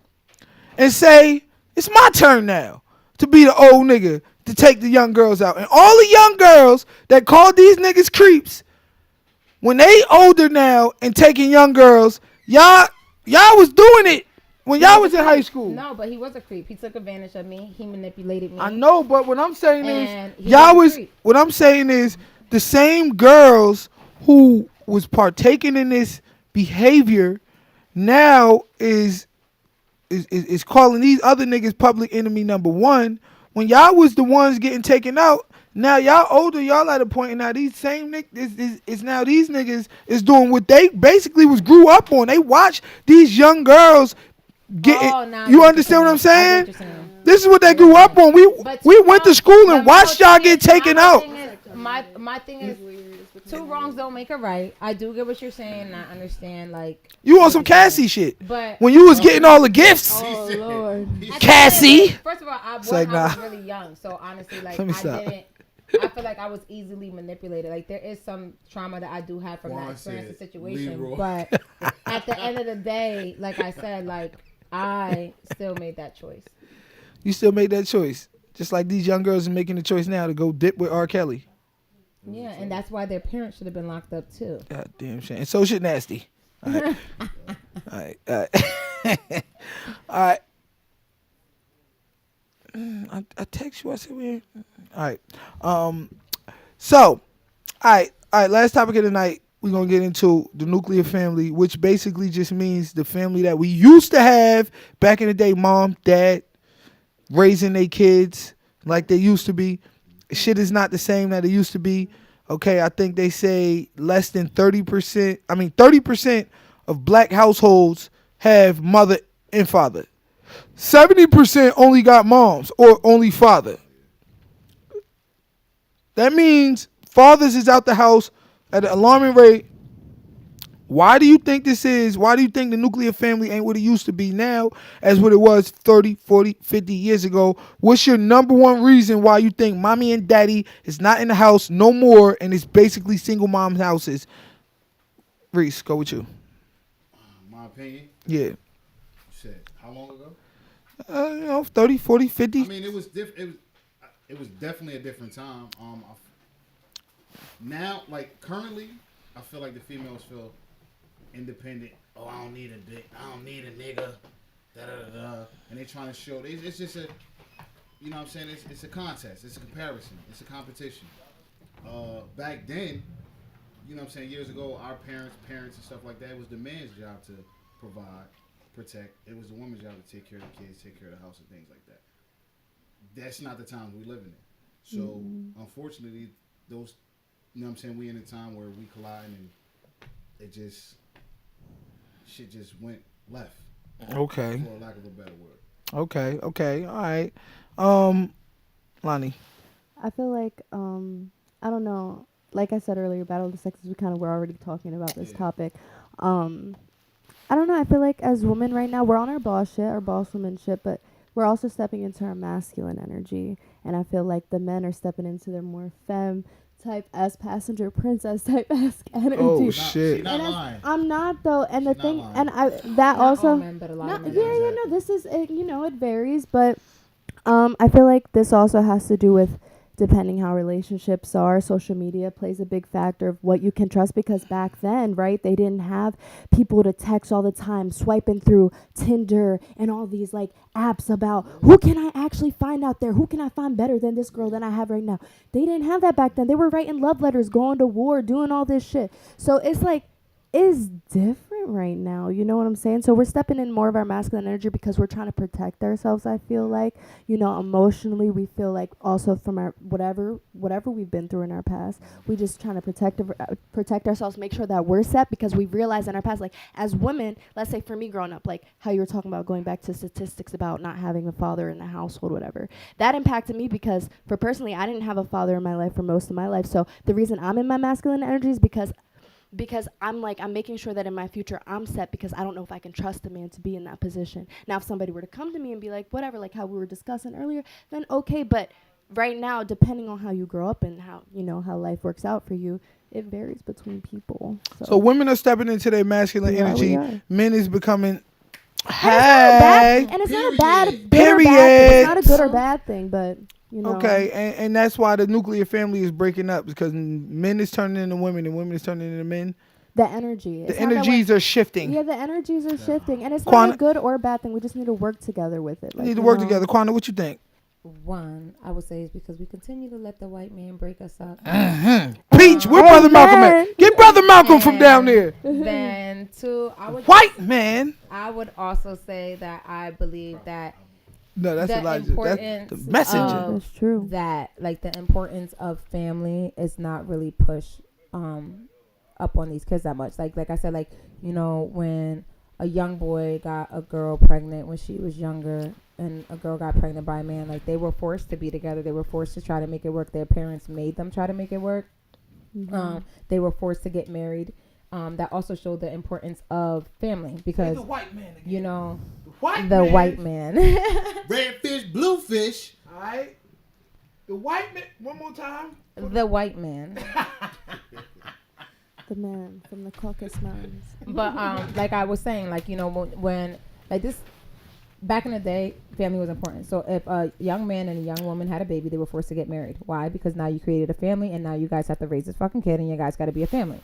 and say, it's my turn now to be the old nigga to take the young girls out. And all the young girls that call these niggas creeps, when they older now and taking young girls, y'all was doing it when y'all was in high school. No, but he was a creep. He took advantage of me. He manipulated me. I know, but what I'm saying And is, he y'all was a was. creep. What I'm saying is, the same girls who was partaking in this behavior now is calling these other niggas public enemy number one. When y'all was the ones getting taken out, now y'all older, y'all at a point, and now these same niggas is now these niggas is doing what they basically was grew up on. They watch these young girls get Oh, now I you get understand what I'm I get saying? what you're saying. This is what they grew up on. We But we two went to wrongs- school but and my watched whole y'all thing get is- taken my out. thing is- My thing is, two wrongs don't make a right. I do get what you're saying. And I understand, like You on what some you're saying. Cassie shit. But When you was getting all the gifts. Oh Lord. at the end of Cassie. the- First of all, I was like, nah. really young, so honestly, like Let me I stop. didn't. I feel like I was easily manipulated. Like there is some trauma that I do have from Juan that experience and said, situation. Leroy. But at the end of the day, like I said, like I still made that choice. You still made that choice. Just like these young girls are making the choice now to go dip with R. Kelly. Yeah, and that's why their parents should have been locked up too. God damn shit. And so shit nasty. All right. All right. All right. All right. I text you. I said we. All right. So, all right. Last topic of the night. We're gonna get into the nuclear family, which basically just means the family that we used to have back in the day. Mom, dad, raising their kids like they used to be. Shit is not the same that it used to be. Okay, I think they say less than 30%. 30% of black households have mother and father. 70% only got moms or only father. That means fathers is out the house at an alarming rate. Why do you think this is? Why do you think the nuclear family ain't what it used to be now as what it was 30, 40, 50 years ago? What's your number one reason why you think mommy and daddy is not in the house no more and it's basically single mom houses? Reese, go with you. My opinion. Yeah. Shit. How long ago? 30, 40, 50. I mean, it was it was definitely a different time. Now, like currently, I feel like the females feel independent. Oh, I don't need a dick. I don't need a nigga. Da da da da. And they trying to show. It's just a, you know what I'm saying? It's a contest. It's a comparison. It's a competition. Back then, you know what I'm saying? Years ago, our parents and stuff like that, it was the man's job to provide, protect. It was the woman's job to take care of the kids, take care of the house and things like that. That's not the times we living in. So, unfortunately, those, you know what I'm saying, we in a time where we collide and it just, shit just went left. Okay. For lack of a better word. Okay. All right. Lonnie. I feel like I don't know. Like I said earlier, Battle of the Sexes. We kind of were already talking about this topic. I don't know. I feel like as women right now, we're on our boss shit, our boss woman shit, but we're also stepping into our masculine energy, and I feel like the men are stepping into their more femme type as passenger princess type esque energy. Oh, She shit. not And lying. I'm not though, and the She's not thing, lying. and that Not also, all men, but a lot of men. no, this is it, it varies, but I feel like this also has to do with depending how relationships are. Social media plays a big factor of what you can trust, because back then, right, they didn't have people to text all the time, swiping through Tinder and all these like apps about who can I actually find out there, who can I find better than this girl than I have right now. They didn't have that back then. They were writing love letters, going to war, doing all this shit. So it's like, is different right now. You know what I'm saying? So we're stepping in more of our masculine energy because we're trying to protect ourselves, I feel like. Emotionally, we feel like also from our whatever we've been through in our past, we just trying to protect ourselves, make sure that we're set, because we realized in our past, like as women, let's say for me growing up, like how you were talking about going back to statistics about not having a father in the household, whatever. That impacted me because for personally, I didn't have a father in my life for most of my life. So the reason I'm in my masculine energy is because I'm making sure that in my future I'm set, because I don't know if I can trust a man to be in that position. Now, if somebody were to come to me and be like, whatever, like how we were discussing earlier, then okay, but right now, depending on how you grow up and how how life works out for you, it varies between people. So women are stepping into their masculine We energy. are. Men is becoming. And it's not a bad thing. It's not a good or bad thing, but Okay, and that's why the nuclear family is breaking up, because men is turning into women and women is turning into men. the energy. The energies are shifting. Yeah, the energies are shifting, and it's Quanta- not a good or bad thing. We just need to work together with it. We need to work together. Quanda, what you think? One, I would say, is because we continue to let the white man break us up. Peach, where Brother Malcolm at? Get Brother Malcolm from down there. Then two, White man. I would also say that I believe that No, that's the Elijah. That's importance the messenger. of That's true. that, like, the importance of family is not really pushed up on these kids that much. Like I said, like, when a young boy got a girl pregnant when she was younger, and a girl got pregnant by a man, like, they were forced to be together. They were forced to try to make it work. Their parents made them try to make it work. They were forced to get married. That also showed the importance of family, because The white man again. the white man. Red fish, blue fish. All right. The white man. One more time. The white man. The man from the Caucasus Mountains. But like I was saying, like, when like this, back in the day, family was important. So if a young man and a young woman had a baby, they were forced to get married. Why? Because now you created a family, and now you guys have to raise this fucking kid, and you guys got to be a family.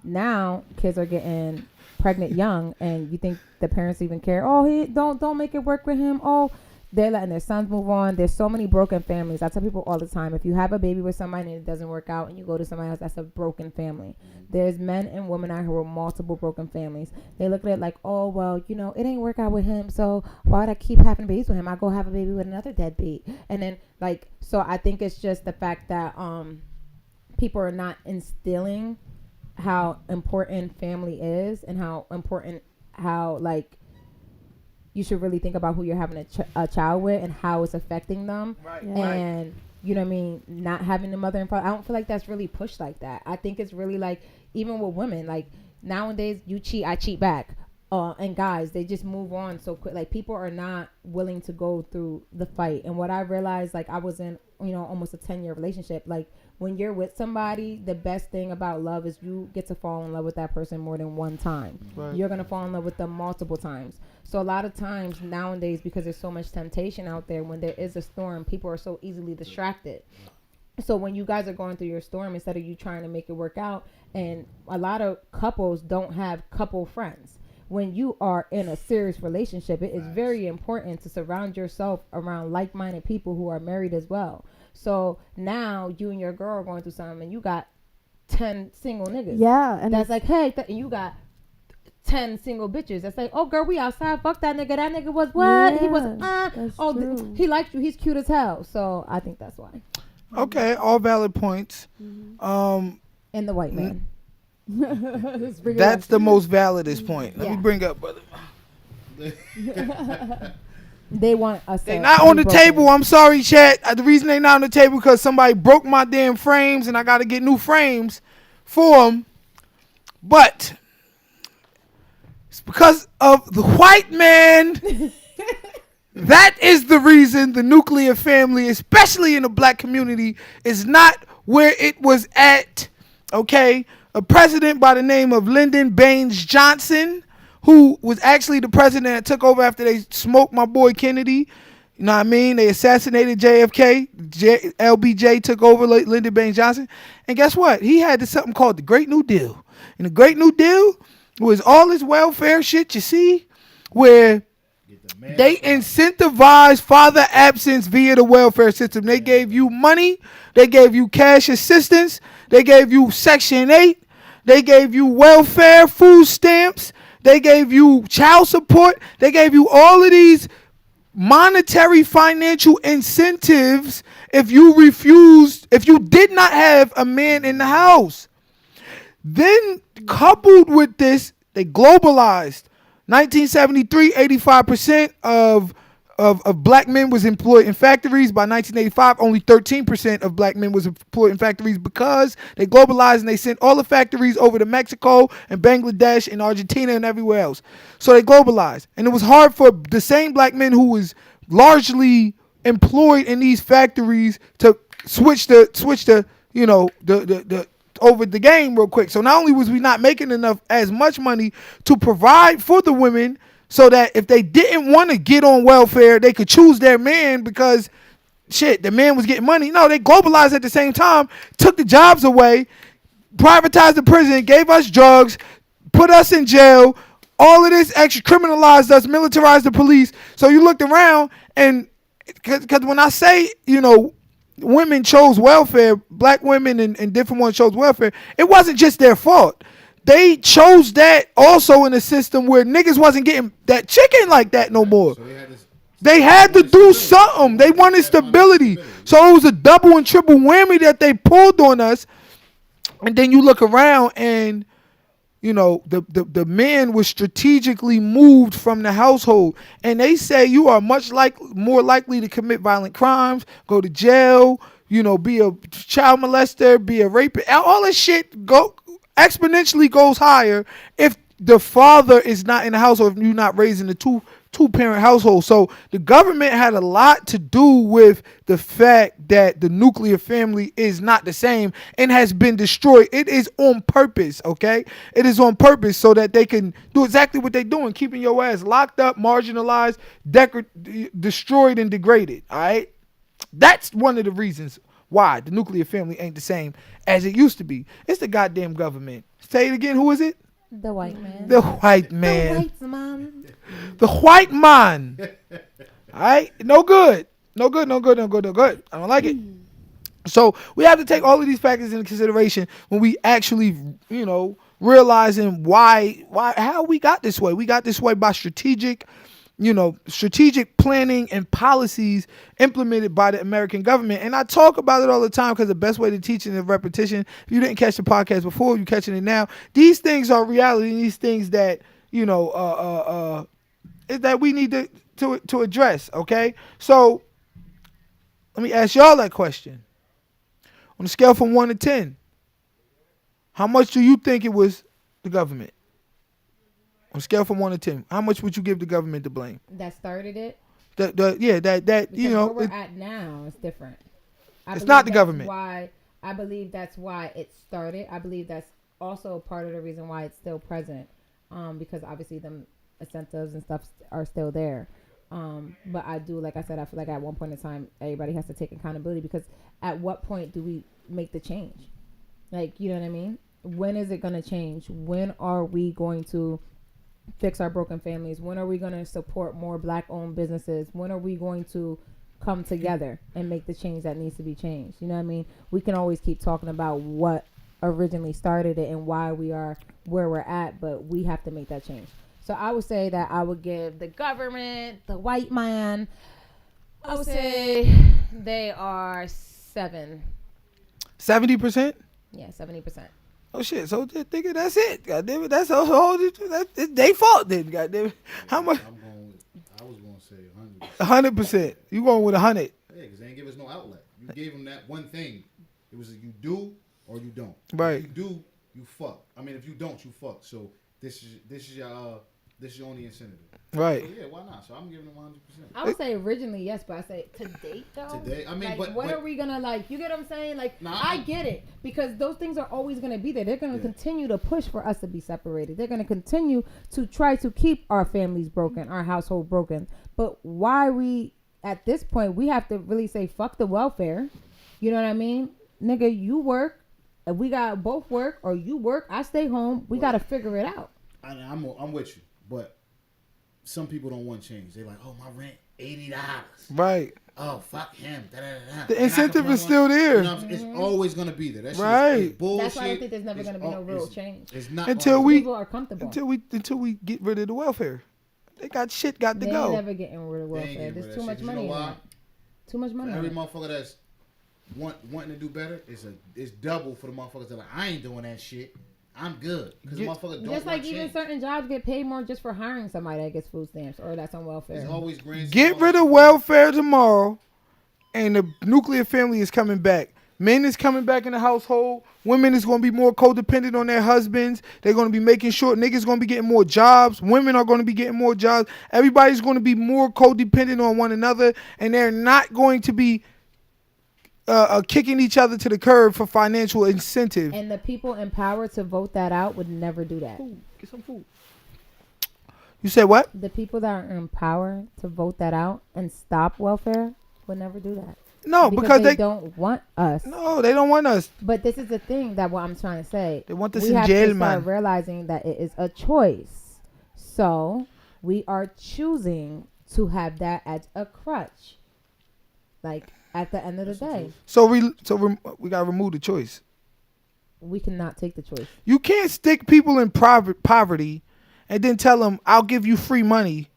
Now kids are getting pregnant young, and you think the parents even care? Oh, he don't make it work with him. Oh, they're letting their sons move on. There's so many broken families. I tell people all the time, if you have a baby with somebody and it doesn't work out, and you go to somebody else, that's a broken family. There's men and women out here with multiple broken families. They look at it like, oh, well, it ain't work out with him, so why would I keep having babies with him? I go have a baby with another deadbeat. And then, like, so I think it's just the fact that people are not instilling how important family is, and how important, like, you should really think about who you're having a child with and how it's affecting them. Right. Yeah. And you know what I mean, not having the mother and father. I don't feel like that's really pushed like that. I think it's really like, even with women, like, nowadays, you cheat, I cheat back. And guys, they just move on so quick. Like, people are not willing to go through the fight. And what I realized, like, I was in almost a 10-year relationship. Like, when you're with somebody, the best thing about love is you get to fall in love with that person more than one time. Right. You're going to fall in love with them multiple times. So a lot of times nowadays, because there's so much temptation out there, when there is a storm, people are so easily distracted. So when you guys are going through your storm, instead of you trying to make it work out, and a lot of couples don't have couple friends. When you are in a serious relationship, it is very important to surround yourself around like-minded people who are married as well. So now you and your girl are going through something, and you got 10 single niggas. Yeah, and That's like, hey, and you got 10 single bitches. That's like, oh, girl, we outside. Fuck that nigga. That nigga was what? He was, that's true. he liked you. He's cute as hell. So I think that's why. Okay, all valid points. And the white man. That's the most validest point. Let me Yeah. bring up Brother. They want us. They not on the table. I'm sorry, chat. The reason they not on the table because somebody broke my damn frames, and I got to get new frames for them. But it's because of the white man. That is the reason the nuclear family, especially in the black community, is not where it was at. Okay, a president by the name of Lyndon Baines Johnson, who was actually the president that took over after they smoked my boy Kennedy. You know what I mean? They assassinated JFK. LBJ took over Lyndon Baines Johnson. And guess what? He had something called the Great New Deal. And the Great New Deal was all this welfare shit you see, where they incentivized father absence via the welfare system. They gave you money. They gave you cash assistance. They gave you Section 8. They gave you welfare, food stamps. They gave you child support. They gave you all of these monetary financial incentives if you refused, if you did not have a man in the house. Then coupled with this, they globalized. 1973, 85% of black men was employed in factories. By 1985, only 13% of black men was employed in factories because they globalized and they sent all the factories over to Mexico and Bangladesh and Argentina and everywhere else. So they globalized. And it was hard for the same black men who was largely employed in these factories to switch the the over the game real quick. So not only was we not making enough as much money to provide for the women, so that if they didn't want to get on welfare, they could choose their man because shit, the man was getting money. No, they globalized at the same time, took the jobs away, privatized the prison, gave us drugs, put us in jail. All of this extra criminalized us, militarized the police. So you looked around, and because when I say, women chose welfare, black women and different ones chose welfare, it wasn't just their fault. They chose that also in a system where niggas wasn't getting that chicken like that no more. So They had to do something. They wanted stability. So it was a double and triple whammy that they pulled on us. And then you look around and, the man was strategically moved from the household. And they say you are more likely to commit violent crimes, go to jail, be a child molester, be a rapist. All this shit exponentially goes higher if the father is not in the household, if you're not raising a two-parent household. So the government had a lot to do with the fact that the nuclear family is not the same and has been destroyed. It is on purpose, okay? It is on purpose so that they can do exactly what they're doing, keeping your ass locked up, marginalized, destroyed, and degraded, all right? That's one of the reasons why the nuclear family ain't the same as it used to be. It's the goddamn government. Say it again. Who is it? The white man. The white man. The white man. The white man. All right? No good. No good. I don't like it. So we have to take all of these factors into consideration when we actually, realizing how we got this way. We got this way by strategic planning and policies implemented by the American government. And I talk about it all the time because the best way to teach it is repetition. If you didn't catch the podcast before, you're catching it now. These things are reality. These things that, that we need to address. Okay. So let me ask y'all that question. On a scale from 1 to 10, how much do you think it was the government? On a scale from 1 to 10, how much would you give the government the blame? That started it. That Where we're at now is different. It's not the government. I believe that's why it started. I believe that's also part of the reason why it's still present, because obviously the incentives and stuff are still there. But I do, like I said, I feel like at one point in time, everybody has to take accountability, because at what point do we make the change? Like, you know what I mean? When is it going to change? When are we going to fix our broken families? When are we going to support more black-owned businesses? When are we going to come together and make the change that needs to be changed? You know what I mean? We can always keep talking about what originally started it and why we are where we're at, but we have to make that change. So I would say that I would give the government, the white man, I would say they are 7. 70%? Yeah, 70%. Oh shit! So nigga, that's it. Goddamn it, that's all. It's their fault then. Goddamn it. How much? I was going to say 100. 100%. You going with 100? Yeah, because they didn't give us no outlet. You gave them that one thing. It was you do or you don't. Right. If you do, you fuck. I mean, if you don't, you fuck. So this is your only incentive. Right. So yeah, why not? So I'm giving them 100%. I would say originally yes, but I say to date though. Today, I mean, like, but when but, are we gonna you get what I'm saying? Like, Nah, I get it, because those things are always gonna be there. They're gonna continue to push for us to be separated. They're gonna continue to try to keep our families broken, our household broken. But why we at this point we have to really say fuck the welfare. You know what I mean, nigga? You work, if we got both work, or you work, I stay home. We gotta figure it out. I'm with you, but some people don't want change. They're like, oh, my rent $80. Right. Oh, fuck him. Da-da-da-da. The incentive is still there. It's always gonna be there. That shit Right. is bullshit. That's why I don't think there's never gonna be no real change. It's not Until People are comfortable. until we get rid of the welfare. They got to They ain't go. never getting rid of They ain't welfare. getting rid There's of too that much shit. You money know in why? that. Too much money. every in that. motherfucker that's wanting to do better is double for the motherfuckers that are like, I ain't doing that shit. I'm good. Because motherfucker don't Just like want even change. certain jobs get paid more just for hiring somebody that gets food stamps or that's on welfare. There's always grants. Get rid of welfare tomorrow, and the nuclear family is coming back. Men is coming back in the household. Women is going to be more codependent on their husbands. They're going to be making sure niggas going to be getting more jobs. Women are going to be getting more jobs. Everybody's going to be more codependent on one another, and they're not going to be kicking each other to the curb for financial incentive. And the people in power to vote that out would never do that. Food. Get some food. You said what? The people that are in power to vote that out and stop welfare would never do that. No, because they don't want us. No, they don't want us. But this is the thing that what I'm trying to say. They want us we in have jail, to start man. realizing that it is a choice. So we are choosing to have that as a crutch. Like at the end of the day, So we gotta remove the choice. we cannot take the choice. You can't stick people in poverty and then tell them, I'll give you free money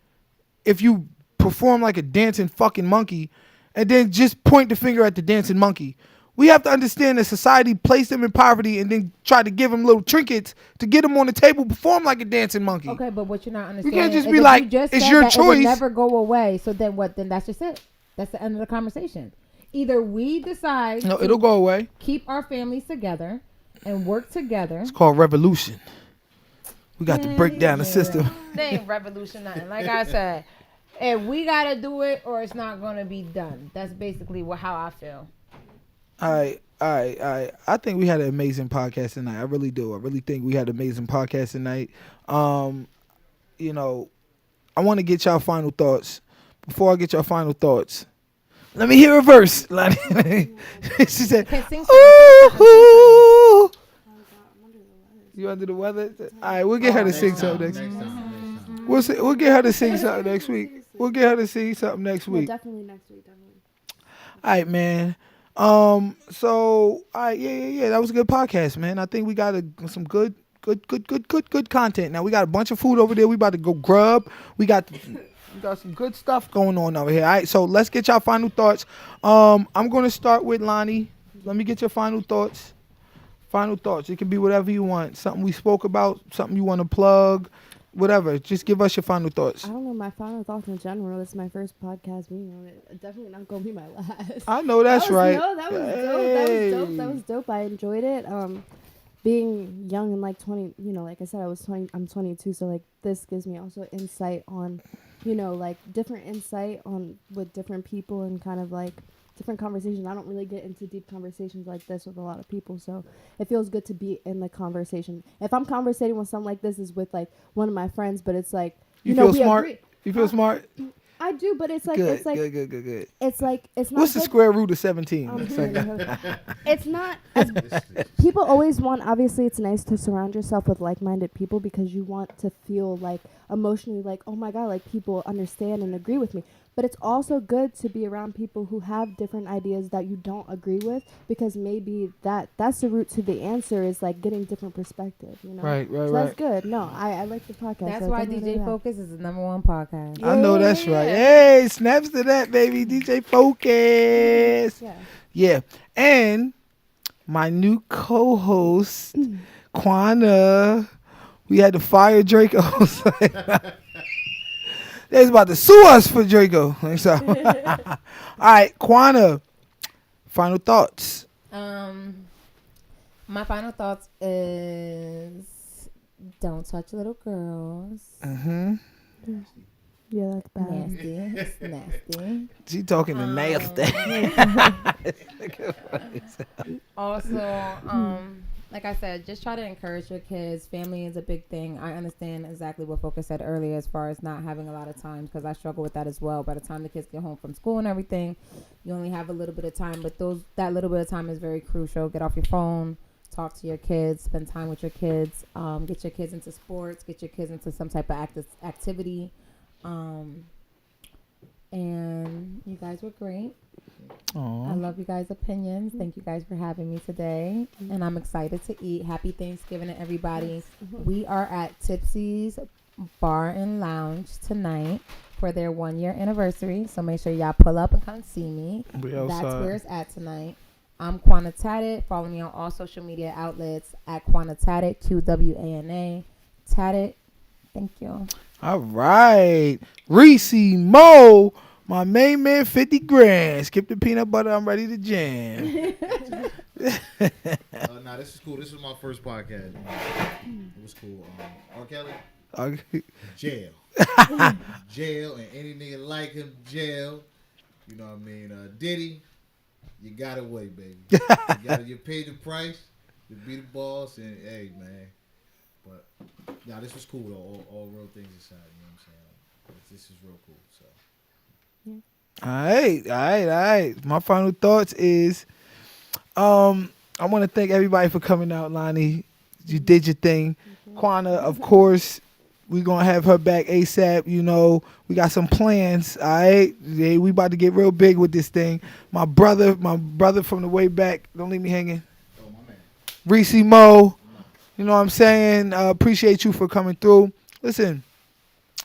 if you perform like a dancing fucking monkey, and then just point the finger at the dancing monkey. We have to understand that society placed them in poverty and then try to give them little trinkets to get them on the table, perform like a dancing monkey. Okay, but what you're not understanding can't just is be that like, you just it's said your that it would choice. never go away. So then what? Then that's just it. That's the end of the conversation. Either we decide No, to it'll go away. keep our families together and work together. It's called revolution. We got to break down the system. They ain't revolution nothing. Like I said, if we gotta do it or it's not gonna be done. That's basically how I feel. All right. I think we had an amazing podcast tonight. I really do. I really think we had an amazing podcast tonight. You know, I want to get y'all final thoughts. Before I get y'all final thoughts, let me hear a verse. She said, Can sing ooh, you under the weather? All right, we'll get her to sing something next week. We'll get her to sing something next week. We'll get her to sing something next Well, week. definitely next week. Definitely. All right, man. So, all right, yeah. That was a good podcast, man. I think we got some good content. Now we got a bunch of food over there. We about to go grub. We got some good stuff going on over here. All right, so let's get y'all final thoughts. I'm gonna start with Lonnie. Let me get your final thoughts. Final thoughts. It can be whatever you want. Something we spoke about. Something you want to plug. Whatever. Just give us your final thoughts. I don't know my final thoughts in general. It's my first podcast being on it. Definitely not gonna be my last. I know that's right. No, that was dope. That was dope. I enjoyed it. Being young and like 20, like I said, I'm 22, so like this gives me also insight on, like different insight on with different people and kind of like different conversations. I don't really get into deep conversations like this with a lot of people, so it feels good to be in the conversation. If I'm conversating with something like this is with like one of my friends, but it's like You feel we smart? agree. You feel smart? I do, but it's like Good, it's like good. it's like it's not What's the good- square root of 17? It's not as people always want. Obviously, it's nice to surround yourself with like-minded people because you want to feel like emotionally like, oh my god, like people understand and agree with me. But it's also good to be around people who have different ideas that you don't agree with, because maybe that's the root to the answer is like getting different perspective. Right. So that's good. No, I like the podcast. That's so why definitely DJ do that. Focus is the #1 podcast. I know that's right. Hey, snaps to that, baby. DJ Focus. Yeah. Yeah. And my new co-host, Quana. We had to fire Draco. They was about to sue us for Draco. So, all right, Quana. Final thoughts. My final thoughts is don't touch little girls. Mm-hmm. Yeah, that's bad. Nasty. It's nasty. She talking to nasty. Also, like I said, just try to encourage your kids. Family is a big thing. I understand exactly what Focus said earlier as far as not having a lot of time, because I struggle with that as well. By the time the kids get home from school and everything, you only have a little bit of time, but that little bit of time is very crucial. Get off your phone, talk to your kids, spend time with your kids, get your kids into sports, get your kids into some type of activity. And you guys were great. I love you guys' opinions. Thank you guys for having me today. And I'm excited to eat. Happy Thanksgiving to everybody. We are at Tipsy's Bar and Lounge tonight for their 1-year anniversary. So make sure y'all pull up and come see me. That's where it's at tonight. I'm Quana Tatted. Follow me on all social media outlets at Quana Tatted, QWANA. Tatted. Thank you. All right. Reese Mo. My main man, 50 grand. Skip the peanut butter. I'm ready to jam. Nah, this is cool. This was my first podcast. It was cool. R. Kelly, Okay. jail. Jail, and any nigga like him, jail. You know what I mean? Diddy, you got away, baby. You paid the price to be the boss, and hey, man. But, nah, this was cool, though. All real things aside, you know what I'm saying? This is real cool, so. All right. My final thoughts is, I want to thank everybody for coming out, Lonnie. You did your thing. Quana, of course, we gonna have her back ASAP. You know, we got some plans. All right, yeah, we about to get real big with this thing. My brother from the way back. Don't leave me hanging. Oh, my man. Reese Mo, you know what I'm saying? Appreciate you for coming through. Listen,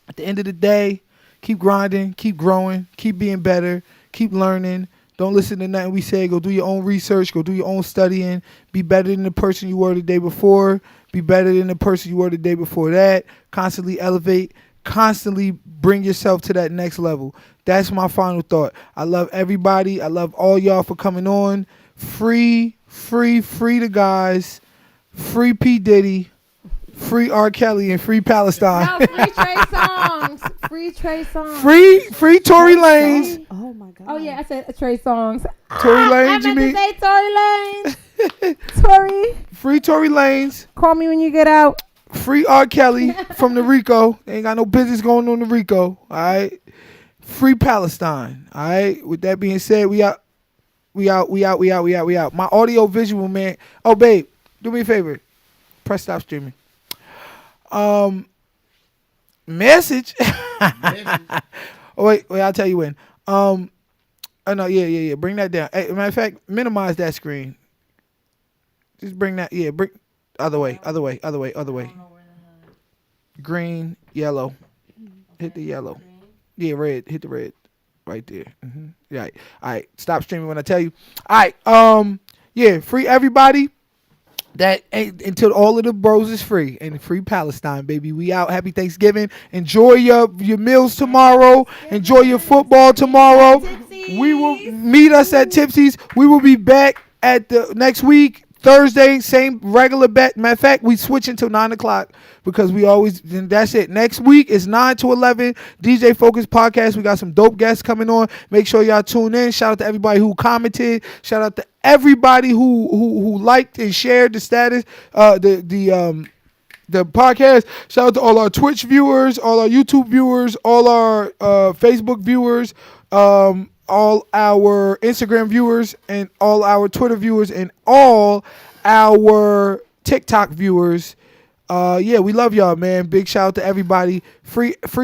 at the end of the day, keep grinding, keep growing, keep being better, keep learning. Don't listen to nothing we say. Go do your own research. Go do your own studying. Be better than the person you were the day before. Be better than the person you were the day before that. Constantly elevate. Constantly bring yourself to that next level. That's my final thought. I love everybody. I love all y'all for coming on. Free the guys. Free P. Diddy. Free R. Kelly and free Palestine. No, free Trey Songs. Free Trey Songs. Free Tory Lanez. Oh my god. Oh yeah, I said Trey Songs. Tory I Lanez, you meant mean? to say Tory Lanez. Tory, Free Tory Lanez. call me when you get out. Free R. Kelly from the Rico. They ain't got no business going on the Rico. All right. Free Palestine. All right. With that being said, we out. We out. My audio visual man. Oh, babe, do me a favor. Press stop streaming. Message. Oh, wait, I'll tell you when. Oh no, yeah. Bring that down. Hey, matter of fact, minimize that screen. Just bring that. Yeah, bring other way. Green, yellow. Hit the yellow. Yeah, red. Hit the red. Right there. Yeah. All right. Stop streaming when I tell you. All right. Yeah. Free everybody. That ain't until all of the bros is free, and free Palestine, baby. We out. Happy Thanksgiving. Enjoy your meals tomorrow. Enjoy your football tomorrow. We will meet us at Tipsy's. We will be back at the next week, Thursday, same regular bet. Matter of fact, we switch until 9:00 because we always. That's it. Next week is 9 to 11. DJ Focus Podcast. We got some dope guests coming on. Make sure y'all tune in. Shout out to everybody who commented. Shout out to everybody who liked and shared the status. The podcast. Shout out to all our Twitch viewers, all our YouTube viewers, all our Facebook viewers, all our Instagram viewers, and all our Twitter viewers, and all our TikTok viewers. Yeah, we love y'all, man. Big shout out to everybody. Free